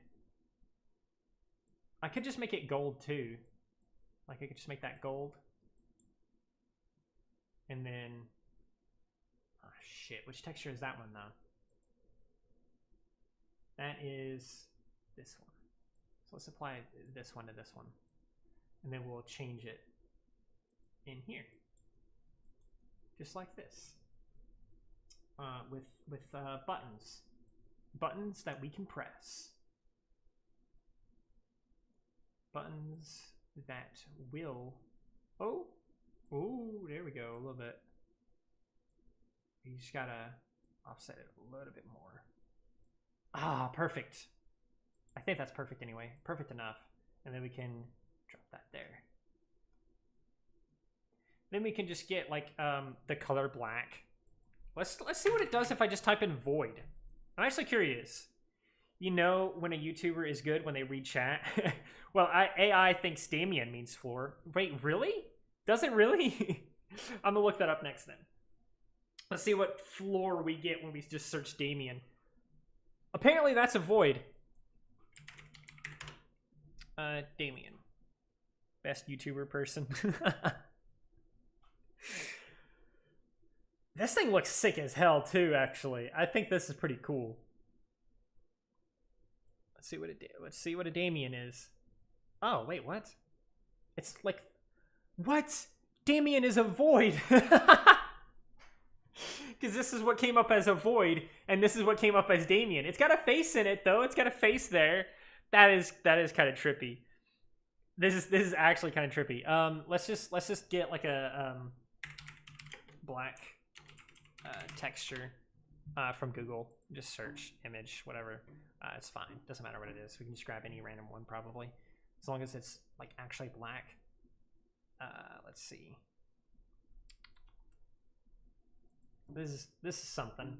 I could just make it gold too. Like I could just make that gold. And then, oh shit, which texture is that one though? That is this one. So let's apply this one to this one. And then we'll change it in here. Just like this. With buttons. Buttons that we can press. Buttons that will... Oh, there we go, a little bit. You just gotta offset it a little bit more. Ah, perfect. I think that's perfect anyway. Perfect enough. And then we can drop that there. Then we can just get like the color black. Let's see what it does if I just type in void. I'm actually curious. You know when a YouTuber is good when they read chat? Well, AI thinks Damien means floor. Wait, really? Does it really? I'm gonna look that up next then. Let's see what floor we get when we just search Damien. Apparently that's a void. Damien. Best YouTuber person. This thing looks sick as hell too, actually. I think this is pretty cool. Let's see what a Damien is. Oh, wait, what? It's like, what? Damien is a void. Because this is what came up as a void, and this is what came up as Damien. It's got a face in it though. It's got a face there. That is kind of trippy. This is actually kind of trippy. Let's just get like a black texture from Google. Just search image, whatever. It's fine. Doesn't matter what it is. We can just grab any random one probably, as long as it's like actually black. Let's see. This is something.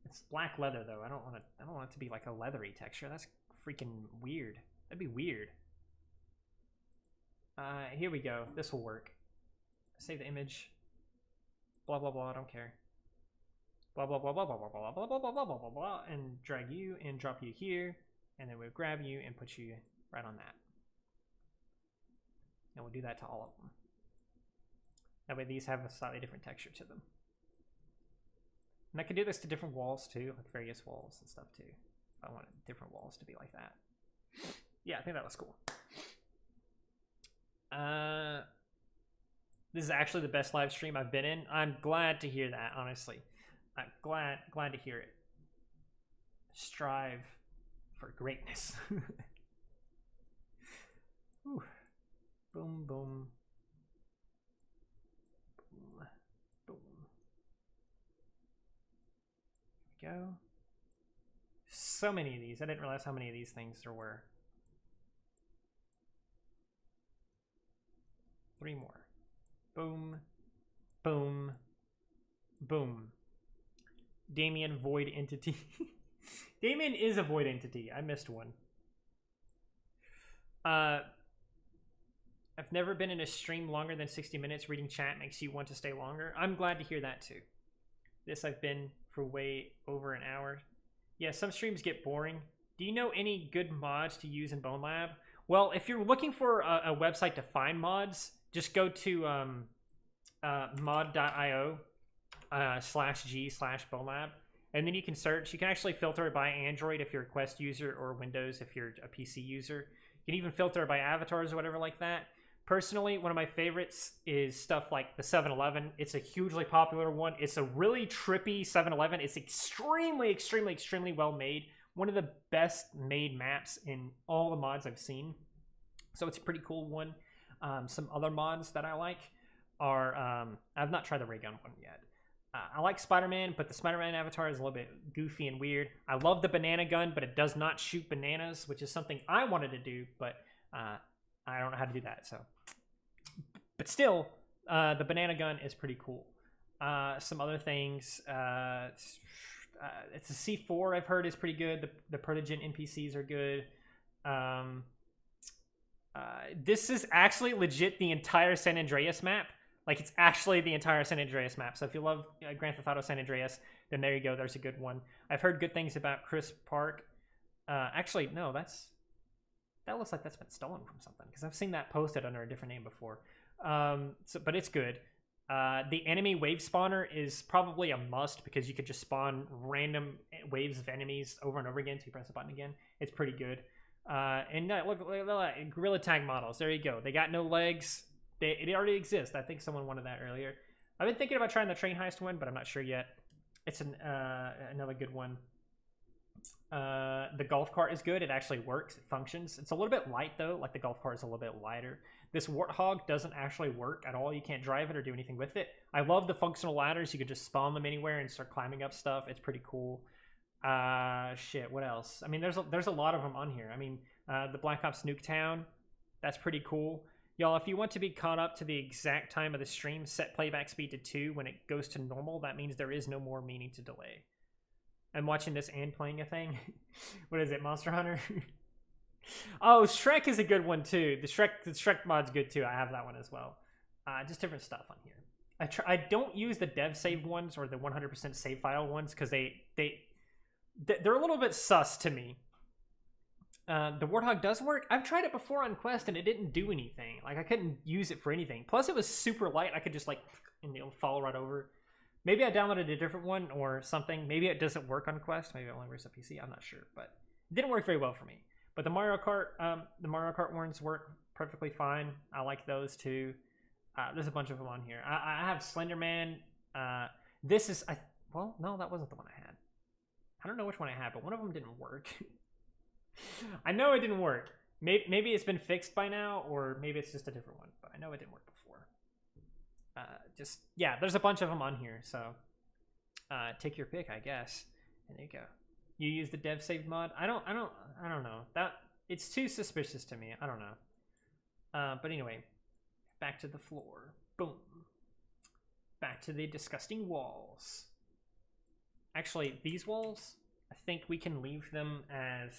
It's black leather though. I don't want it to be like a leathery texture. That's freaking weird. That'd be weird. Here we go. This will work. Save the image. Blah blah blah. I don't care. Blah blah blah blah blah blah blah blah blah blah blah blah blah blah, and drag you and drop you here, and then we'll grab you and put you right on that. And we'll do that to all of them. That way these have a slightly different texture to them. And I could do this to different walls too, like various walls and stuff too. If I wanted different walls to be like that. Yeah, I think that was cool. This is actually the best live stream I've been in. I'm glad to hear that, honestly. I'm glad to hear it. Strive for greatness. Ooh. Boom, boom. Boom, boom. There we go. So many of these. I didn't realize how many of these things there were. 3 more. Boom, boom, boom. Damien void entity. Damien is a void entity. I missed one. I've never been in a stream longer than 60 minutes. Reading chat makes you want to stay longer. I'm glad to hear that too. This I've been for way over an hour. Yeah, some streams get boring. Do you know any good mods to use in Bonelab? Well, if you're looking for a website to find mods, just go to mod.io /g/Bonelab, And then you can search. You can actually filter it by Android if you're a Quest user, or Windows if you're a PC user. You can even filter it by avatars or whatever like that. Personally, one of my favorites is stuff like the 7-Eleven. It's a hugely popular one. It's a really trippy 7-Eleven. It's extremely, extremely, extremely well made. One of the best made maps in all the mods I've seen. So it's a pretty cool one. Some other mods that I like are... I've not tried the ray gun one yet. I like Spider-Man, but the Spider-Man avatar is a little bit goofy and weird. I love the banana gun, but it does not shoot bananas, which is something I wanted to do, but I don't know how to do that. So, but still, the banana gun is pretty cool. Some other things. It's a C4 I've heard is pretty good. The Protogen NPCs are good. This is actually legit the entire San Andreas map. Like, it's actually the entire San Andreas map. So if you love Grand Theft Auto San Andreas, then there you go. There's a good one. I've heard good things about Crisp Park. Actually, no, that looks like that's been stolen from something, because I've seen that posted under a different name before. But it's good. The enemy wave spawner is probably a must, because you could just spawn random waves of enemies over and over again until you press the button again. It's pretty good. And look, gorilla tag models. There you go. They got no legs. It already exists. I think someone wanted that earlier. I've been thinking about trying the train heist one, but I'm not sure yet. It's another good one. The golf cart is good. It actually works. It functions. It's a little bit light, though. Like, the golf cart is a little bit lighter. This Warthog doesn't actually work at all. You can't drive it or do anything with it. I love the functional ladders. You could just spawn them anywhere and start climbing up stuff. It's pretty cool. Shit, what else? I mean, there's a lot of them on here. I mean, the Black Ops Nuketown, that's pretty cool. Y'all, if you want to be caught up to the exact time of the stream, set playback speed to 2. When it goes to normal, that means there is no more meaning to delay. I'm watching this and playing a thing. What is it, Monster Hunter? Oh, Shrek is a good one too. The Shrek mod's good too. I have that one as well. Just different stuff on here. I don't use the dev save ones or the 100% save file ones, because they're a little bit sus to me. The Warthog does work. I've tried it before on Quest and it didn't do anything. Like, I couldn't use it for anything. Plus, it was super light. I could just, like, and it'll fall right over. Maybe I downloaded a different one or something. Maybe it doesn't work on Quest. Maybe it only works on PC. I'm not sure, but it didn't work very well for me. But the Mario Kart ones work perfectly fine. I like those too. There's a bunch of them on here. I have Slenderman. This is well, no, that wasn't the one I had. I don't know which one I had, but one of them didn't work. I know it didn't work. Maybe it's been fixed by now, or maybe it's just a different one, but I know it didn't work before. Yeah, there's a bunch of them on here, so take your pick, I guess. And there you go. You use the dev save mod? I don't know. That it's too suspicious to me. I don't know. But anyway, back to the floor. Boom. Back to the disgusting walls. Actually, these walls, I think we can leave them as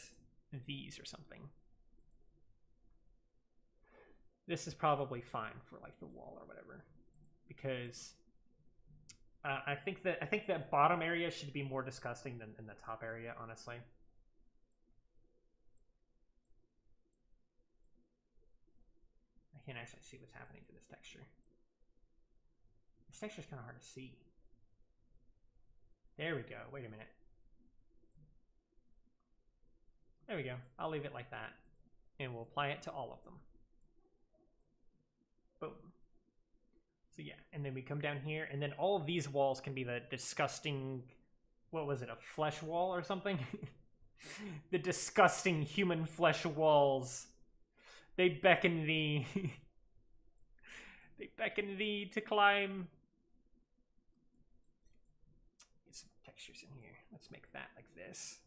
these or something. This is probably fine for, like, the wall or whatever, because I think that bottom area should be more disgusting than the top area, honestly. I can't actually see what's happening to this texture. This texture is kind of hard to see. There we go. Wait a minute. There we go. I'll leave it like that, and we'll apply it to all of them. Boom. So yeah, and then we come down here, and then all of these walls can be the disgusting, what was it, a flesh wall or something? The disgusting human flesh walls. They beckon thee. They beckon thee to climb. Get some textures in here. Let's make that like this.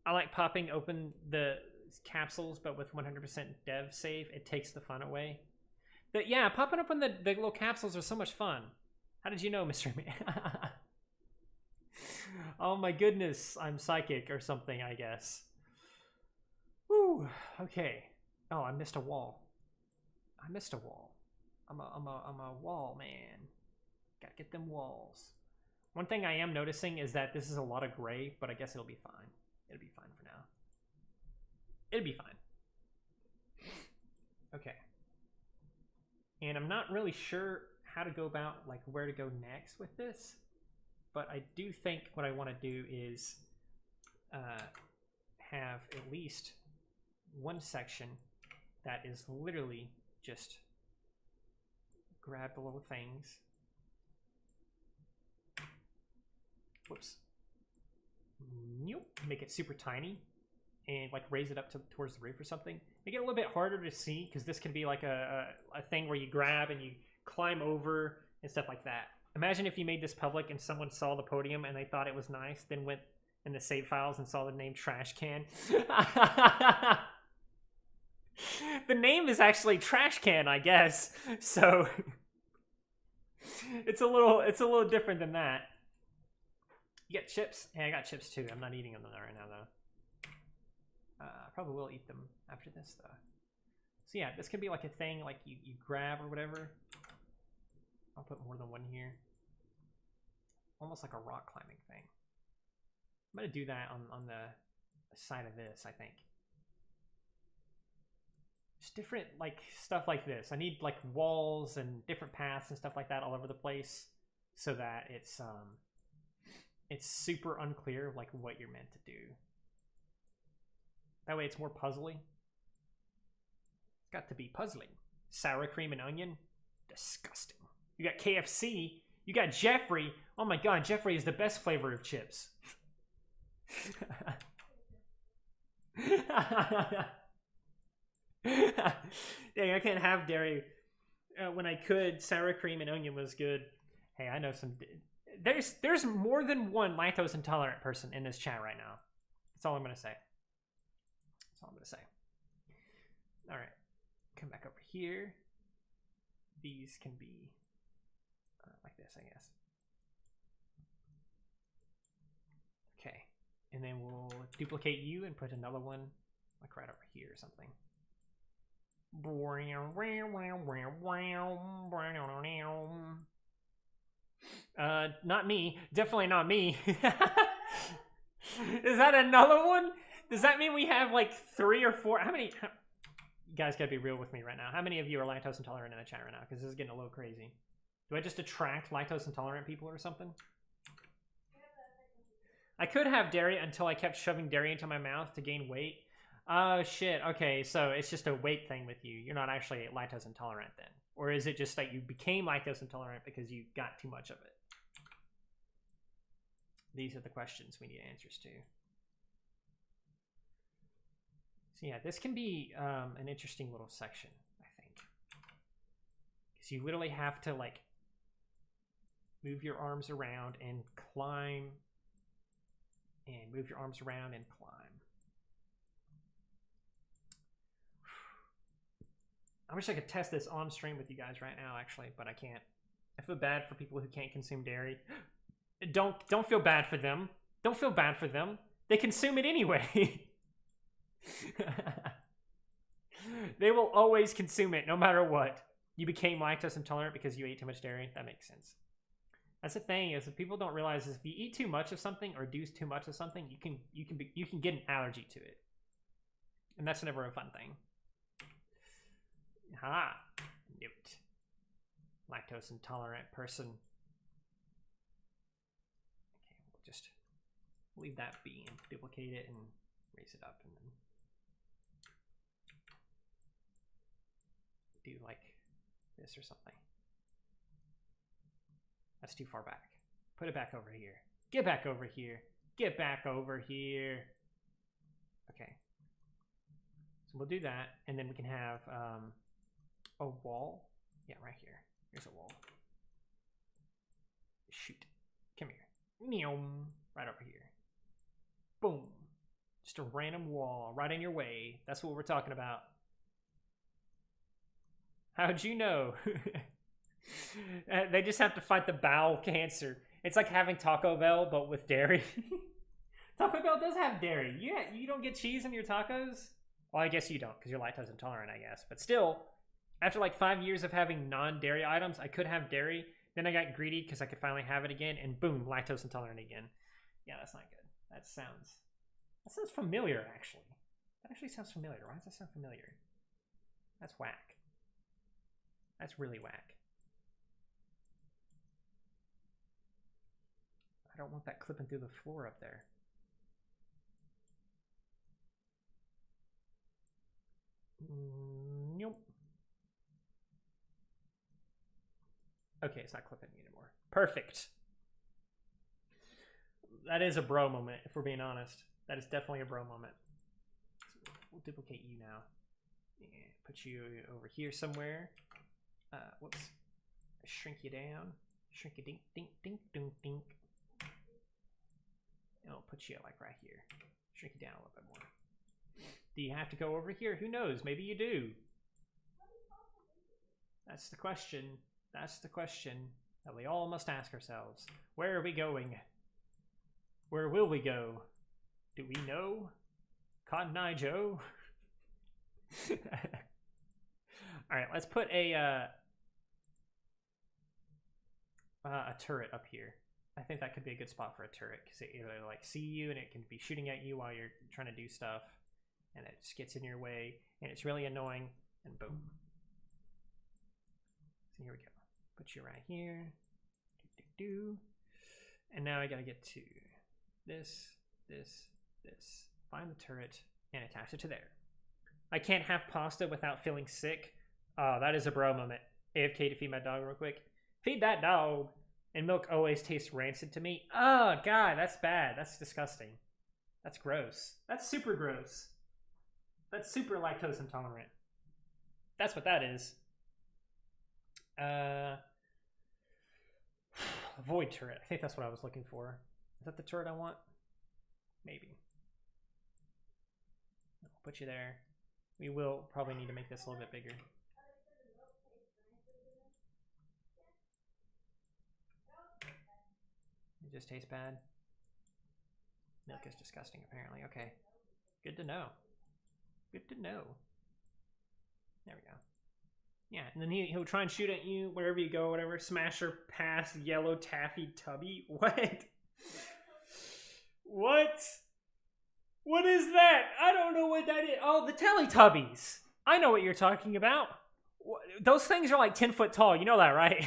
I like popping open the capsules, but with 100% dev save, it takes the fun away. But yeah, popping open the little capsules are so much fun. How did you know, Mr. Man? Oh my goodness, I'm psychic or something, I guess. Woo, okay. Oh, I missed a wall. I missed a wall. I'm a wall man. Gotta get them walls. One thing I am noticing is that this is a lot of gray, but I guess it'll be fine. It'll be fine for now. It'll be fine. Okay. And I'm not really sure how to go about, like, where to go next with this. but I do think what I want to do is have at least one section that is literally just grab the little things. Whoops. Nope. Make it super tiny and like raise it up towards the roof or something. Make it a little bit harder to see because this can be like a thing where you grab and you climb over and stuff like that. Imagine if you made this public and someone saw the podium and they thought it was nice, then went in the save files and saw the name Trash Can. The name is actually Trash Can, I guess. So it's a little different than that. You get chips? Yeah, I got chips too. I'm not eating them right now though. I probably will eat them after this though. So yeah, this could be like a thing like you grab or whatever. I'll put more than one here. Almost like a rock climbing thing. I'm gonna do that on the side of this, I think. Just different like stuff like this. I need like walls and different paths and stuff like that all over the place so that it's super unclear like what you're meant to do. That way it's more puzzly. It's got to be puzzling. Sour cream and onion? Disgusting. You got KFC. You got Jeffrey. Oh my god, Jeffrey is the best flavor of chips. Dang, I can't have dairy. When I could, sour cream and onion was good. Hey, I know some... There's more than one lactose intolerant person in this chat right now. That's all I'm going to say. That's all I'm going to say. All right. Come back over here. These can be like this, I guess. Okay. And then we'll duplicate you and put another one like right over here or something. Not me. Definitely not me. Is that another one? Does that mean we have like 3 or 4? How many? You guys gotta be real with me right now. How many of you are lactose intolerant in the chat right now? Because this is getting a little crazy. Do I just attract lactose intolerant people or something? I could have dairy until I kept shoving dairy into my mouth to gain weight. Oh shit, okay, so it's just a weight thing with you. You're not actually lactose intolerant then. Or is it just that you became lactose intolerant because you got too much of it? These are the questions we need answers to. So yeah, this can be an interesting little section, I think. Because you literally have to like move your arms around and climb. And move your arms around and climb. I wish I could test this on stream with you guys right now, actually, but I can't. I feel bad for people who can't consume dairy. Don't feel bad for them. Don't feel bad for them. They consume it anyway. They will always consume it, no matter what. You became lactose intolerant because you ate too much dairy. That makes sense. That's the thing is, if people don't realize is if you eat too much of something or do too much of something, you can get an allergy to it, and that's never a fun thing. Ha! Knew it. Lactose intolerant person. Okay, we'll just leave that be and duplicate it and raise it up and then do like this or something. That's too far back. Put it back over here. Get back over here. Get back over here. Okay. So we'll do that, and then we can have a wall. Yeah, right here. Here's a wall. Shoot. Come here. Right over here. Boom. Just a random wall right in your way. That's what we're talking about. How'd you know? They just have to fight the bowel cancer. It's like having Taco Bell, but with dairy. Taco Bell does have dairy. Yeah, you don't get cheese in your tacos? Well, I guess you don't, because you're lactose intolerant, I guess. But still, after like 5 years of having non-dairy items, I could have dairy. Then I got greedy because I could finally have it again, and boom, lactose intolerant again. Yeah, that's not good. That sounds familiar, actually. That actually sounds familiar. Why does that sound familiar? That's whack. That's really whack. I don't want that clipping through the floor up there. Nope. Okay, it's not clipping anymore. Perfect. That is a bro moment, if we're being honest. That is definitely a bro moment. So we'll duplicate you now. Yeah, put you over here somewhere. Whoops. Shrink you down. Shrink you dink, dink, dink, dink, dink. And I'll put you like right here. Shrink you down a little bit more. Do you have to go over here? Who knows? Maybe you do. That's the question. That's the question that we all must ask ourselves. Where are we going? Where will we go? Do we know? Cotton Eye Joe? Alright, let's put a turret up here. I think that could be a good spot for a turret, because it either like see you and it can be shooting at you while you're trying to do stuff, and it just gets in your way, and it's really annoying, and boom. So here we go. Put you right here. And now I gotta get to this, this, this. Find the turret and attach it to there. I can't have pasta without feeling sick. Oh, that is a bro moment. AFK to feed my dog real quick. Feed that dog. And milk always tastes rancid to me. Oh, God, that's bad. That's disgusting. That's gross. That's super gross. That's super lactose intolerant. That's what that is. Void turret. I think that's what I was looking for. Is that the turret I want? Maybe. I'll put you there. We will probably need to make this a little bit bigger. It just tastes bad. Milk is disgusting, apparently. Okay. Good to know. Good to know. There we go. Yeah, and then he'll try and shoot at you wherever you go, whatever. Smasher, pass, yellow, taffy, tubby. What? What? What is that? I don't know what that is. Oh, the Teletubbies. I know what you're talking about. Those things are like 10 foot tall. You know that, right?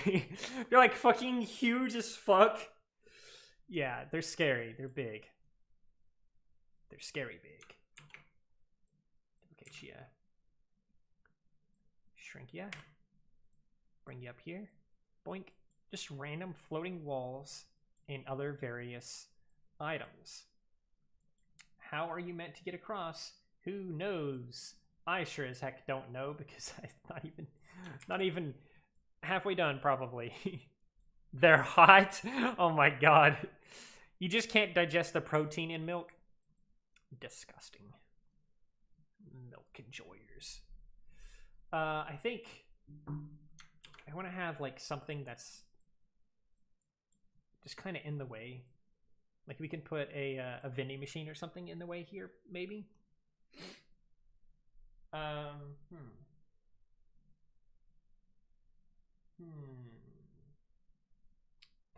They're like fucking huge as fuck. Yeah, they're scary. They're big. They're scary big. Okay, Chia. Shrink ya. Bring you up here. Boink. Just random floating walls and other various items. How are you meant to get across? Who knows? I sure as heck don't know, because I'm not even halfway done probably. They're hot. Oh my god. You just can't digest the protein in milk. Disgusting. Milk enjoyers. I think I want to have like something that's just kind of in the way. Like we can put a vending machine or something in the way here, maybe.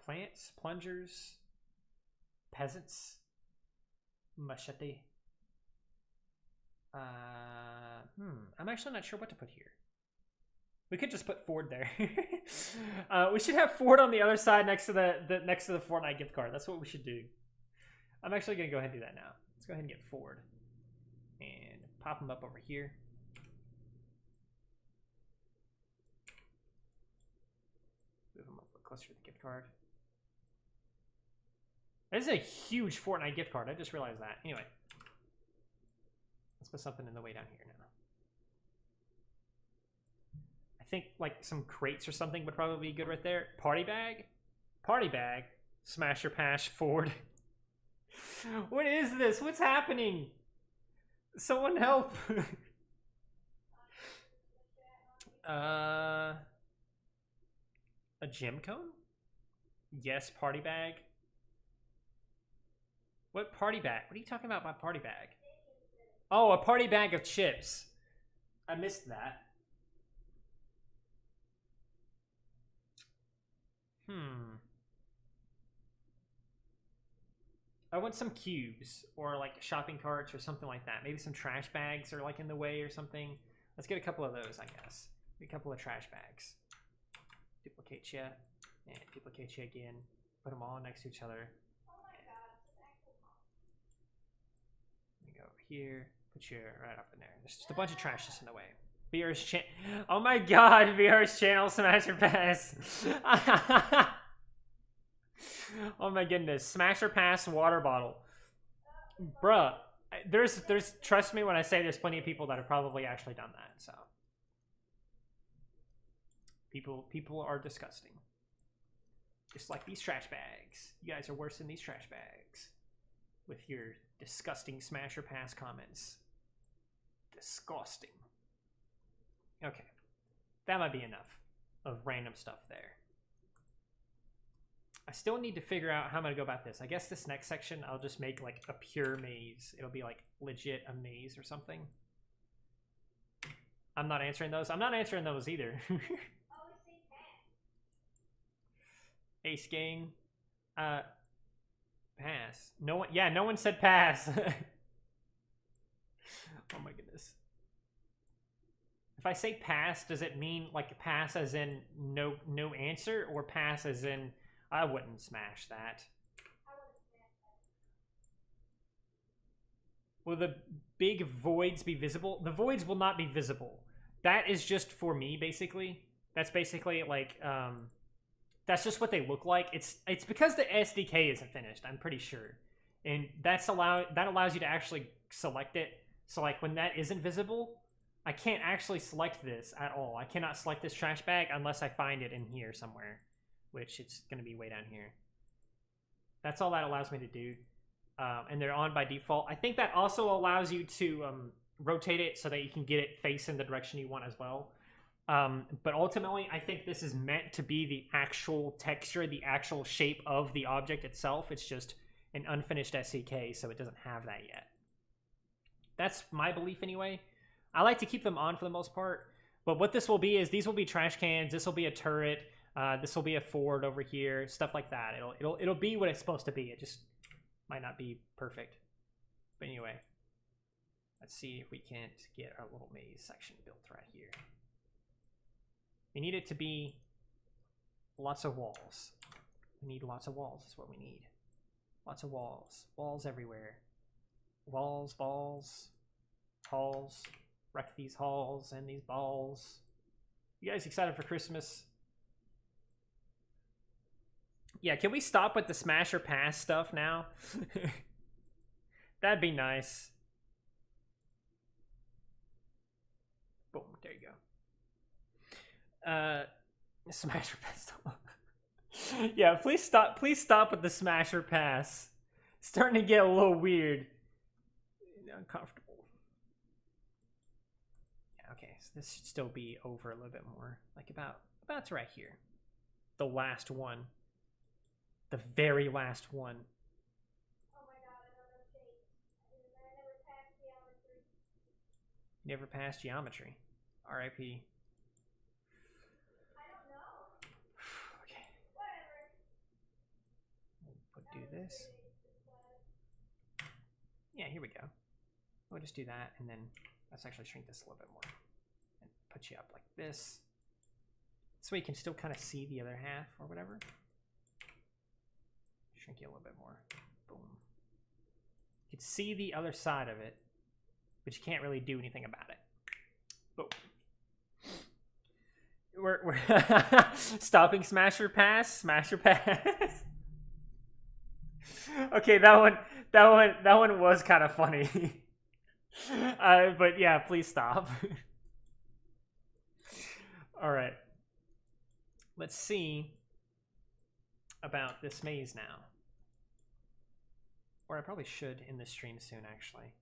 Plants, plungers, peasants, machete. I'm actually not sure what to put here. We could just put Ford there. We should have Ford on the other side next to the next to the Fortnite gift card. That's what we should do. I'm actually gonna go ahead and do that now. Let's go ahead and get Ford and pop them up over here. Move them up a little closer to the gift card. This is a huge Fortnite gift card. I just realized that. Anyway, let's put something in the way down here now. I think like some crates or something would probably be good right there. Party bag? Party bag. Smasher Pash Ford. What is this? What's happening? Someone help. A gem cone? Yes, party bag. What party bag? What are you talking about by party bag? Oh, a party bag of chips. I missed that. I want some cubes or like shopping carts or something like that. Maybe some trash bags are like in the way or something. Let's get a couple of those, I guess. Get a couple of trash bags. Duplicate you and duplicate you again. Put them all next to each other. here. Put you right up in there. There's just a bunch of trash just in the way. VR's channel. Oh my god, VR's channel Smasher Pass. Oh my goodness. Smasher Pass water bottle. Bruh. There's trust me when I say there's plenty of people that have probably actually done that, so. People are disgusting. Just like these trash bags. You guys are worse than these trash bags. With your disgusting Smasher Pass comments. Disgusting. Okay. That might be enough of random stuff there. I still need to figure out how I'm going to go about this. I guess this next section, I'll just make like a pure maze. It'll be like legit a maze or something. I'm not answering those. I'm not answering those either. Ace gang. Pass. No one, yeah, no one said pass. Oh my goodness. If I say pass, does it mean like pass as in no answer, or pass as in I wouldn't smash that? Will the big voids be visible? The voids will not be visible. That is just for me, basically. That's basically like that's just what they look like. It's because the SDK isn't finished, I'm pretty sure. And that allows you to actually select it. So like when that isn't visible, I can't actually select this at all. I cannot select this trash bag unless I find it in here somewhere, which it's going to be way down here. That's all that allows me to do. And they're on by default. I think that also allows you to rotate it so that you can get it facing the direction you want as well. But ultimately, I think this is meant to be the actual texture, the actual shape of the object itself. It's just an unfinished SDK, so it doesn't have that yet. That's my belief anyway. I like to keep them on for the most part, but what this will be is these will be trash cans, this will be a turret, this will be a Ford over here, stuff like that. It'll be what it's supposed to be. It just might not be perfect. But anyway, let's see if we can't get our little maze section built right here. We need it to be lots of walls. We need lots of walls, is what we need. Lots of walls. Walls everywhere. Walls, balls, halls. Wreck these halls and these balls. You guys excited for Christmas? Yeah, can we stop with the Smasher Pass stuff now? That'd be nice. Boom, there you go. Smasher Pass stuff. Yeah, please stop with the Smasher Pass. It's starting to get a little weird. Uncomfortable. Okay, so this should still be over a little bit more. Like about to right here. The last one. The very last one. Oh my god, I love those shapes. I never passed geometry. R.I.P. I don't know. Okay. Whatever. We'll do this. Yeah, here we go. We'll just do that, and then let's actually shrink this a little bit more. And put you up like this. So you can still kind of see the other half or whatever. Shrink you a little bit more. Boom. You can see the other side of it, but you can't really do anything about it. Boom. We're stopping Smasher Pass. Smasher Pass. Okay, that one was kind of funny. But yeah, please stop. All right. Let's see about this maze now. Or I probably should in this stream soon, actually.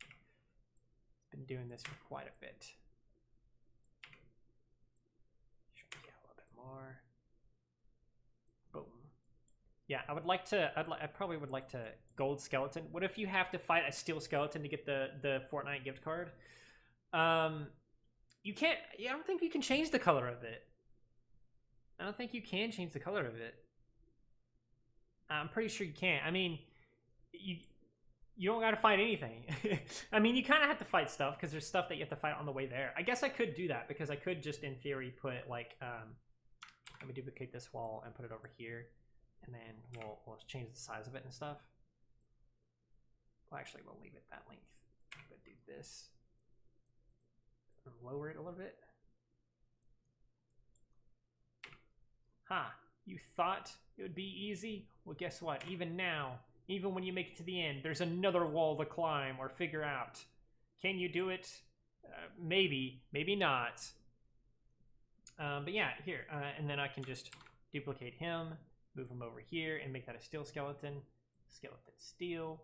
Been doing this for quite a bit. Shrink it a little bit more. Boom. Yeah, I probably would like to gold skeleton. What if you have to fight a steel skeleton to get the Fortnite gift card? You can't. I don't think you can change the color of it. I don't think you can change the color of it. I'm pretty sure you can't. I mean, you don't got to fight anything. I mean, you kind of have to fight stuff because there's stuff that you have to fight on the way there. I guess I could do that because I could just, in theory, put like, let me duplicate this wall and put it over here, and then we'll change the size of it and stuff. Well, actually, we'll leave it that length. But do this. Lower it a little bit. Ha! You thought it would be easy? Well, guess what? Even now, even when you make it to the end, there's another wall to climb or figure out. Can you do it? Maybe, maybe not. But yeah, here. And then I can just duplicate him, move him over here, and make that a steel skeleton. Skeleton steel.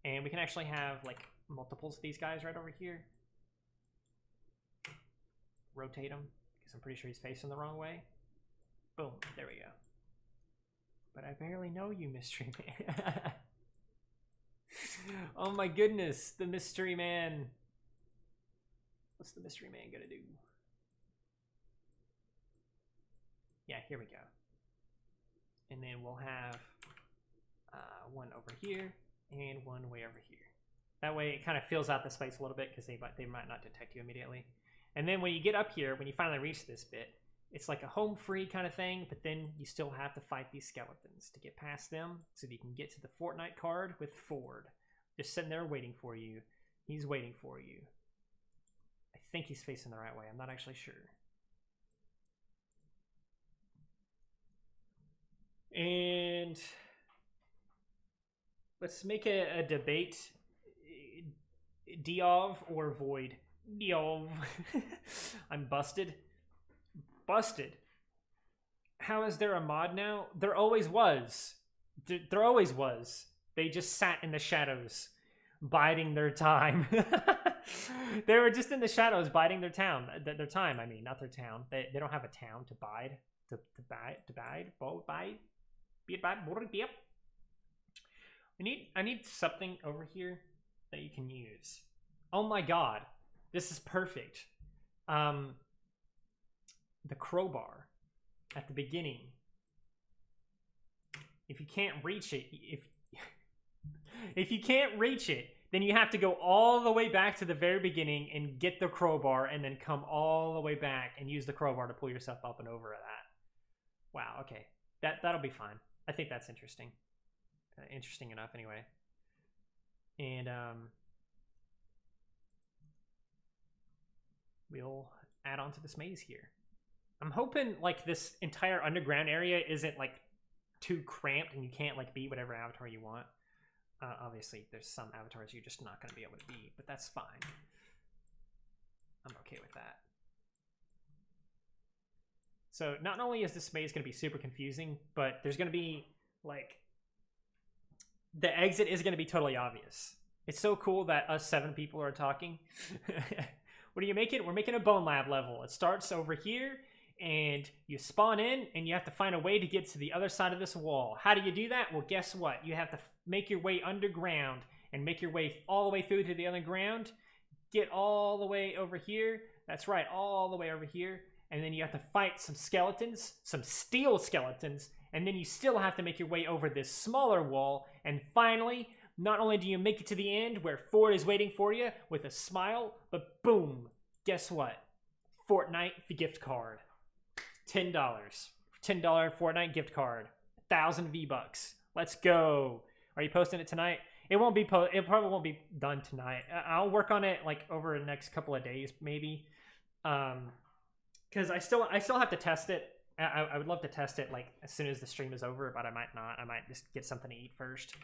And we can actually have, like, multiples of these guys right over here. Rotate him, because I'm pretty sure he's facing the wrong way. Boom, there we go. But I barely know you, Mystery Man. Oh my goodness, the Mystery Man. What's the Mystery Man gonna do? Yeah, here we go. And then we'll have one over here and one way over here. That way it kind of fills out the space a little bit because they might not detect you immediately. And then when you get up here, when you finally reach this bit, it's like a home free kind of thing, but then you still have to fight these skeletons to get past them so that you can get to the Fortnite card with Ford. Just sitting there waiting for you. He's waiting for you. I think he's facing the right way. I'm not actually sure. And let's make a debate. Diov or Void? Diov. I'm busted. Busted. How is there a mod now? There always was. There always was. They just sat in the shadows, biding their time. They were just in the shadows, biding their time. Their time, I mean, not their town. They don't have a town to bide. To bide. Be it bide. Yep. I need something over here that you can use. Oh my god. This is perfect. The crowbar at the beginning. If you can't reach it, if you can't reach it, then you have to go all the way back to the very beginning and get the crowbar and then come all the way back and use the crowbar to pull yourself up and over that. Wow, okay. That'll be fine. I think that's interesting. Interesting enough anyway. And we'll add on to this maze here. I'm hoping like this entire underground area isn't like too cramped and you can't like be whatever avatar you want. Obviously there's some avatars you're just not going to be able to be, but that's fine. I'm okay with that. So not only is this maze going to be super confusing, but there's going to be like the exit is going to be totally obvious. It's so cool that us 7 people are talking. What do you make it? We're making a Bonelab level. It starts over here and you spawn in and you have to find a way to get to the other side of this wall. How do you do that? Well, guess what? You have to make your way underground and make your way all the way through to the underground. Get all the way over here. That's right, all the way over here. And then you have to fight some skeletons, some steel skeletons, and then you still have to make your way over this smaller wall. And finally, not only do you make it to the end where Ford is waiting for you with a smile, but boom, guess what? Fortnite gift card. $10. $10 Fortnite gift card. 1,000 V-Bucks. Let's go. Are you posting it tonight? It won't be it probably won't be done tonight. I'll work on it like over the next couple of days maybe. Because I still have to test it. I would love to test it like as soon as the stream is over, but I might not. I might just get something to eat first.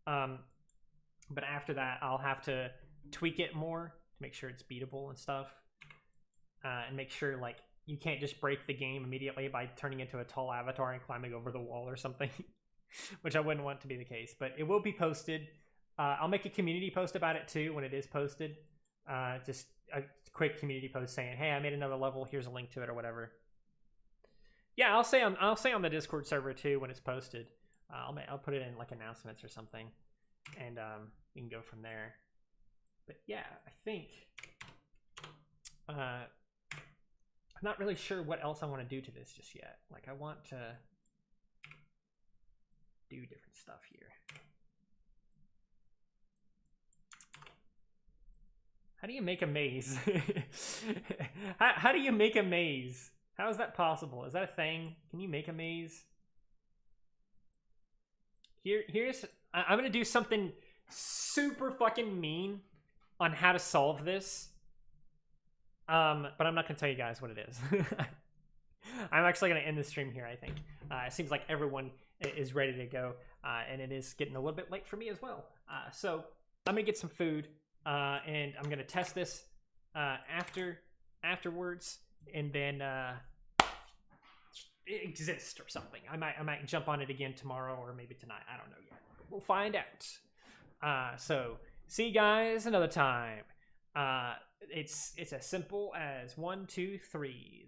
But after that, I'll have to tweak it more to make sure it's beatable and stuff. And make sure like you can't just break the game immediately by turning into a tall avatar and climbing over the wall or something, which I wouldn't want to be the case. But it will be posted. I'll make a community post about it too when it is posted. Just a quick community post saying, "Hey, I made another level. Here's a link to it," or whatever. Yeah, I'll say on the Discord server too when it's posted. I'll put it in like announcements or something, and we can go from there. But yeah, I think I'm not really sure what else I want to do to this just yet. Like I want to do different stuff here. How do you make a maze? how do you make a maze? How is that possible? Is that a thing? Can you make a maze? I'm gonna do something super fucking mean on how to solve this. But I'm not gonna tell you guys what it is. I'm actually gonna end the stream here. I think it seems like everyone is ready to go, and it is getting a little bit late for me as well. So I'm gonna get some food, and I'm gonna test this afterwards, and then exist or something. I might jump on it again tomorrow or maybe tonight. I don't know yet. We'll find out. So see you guys another time. It's as simple as 1, 2, 3.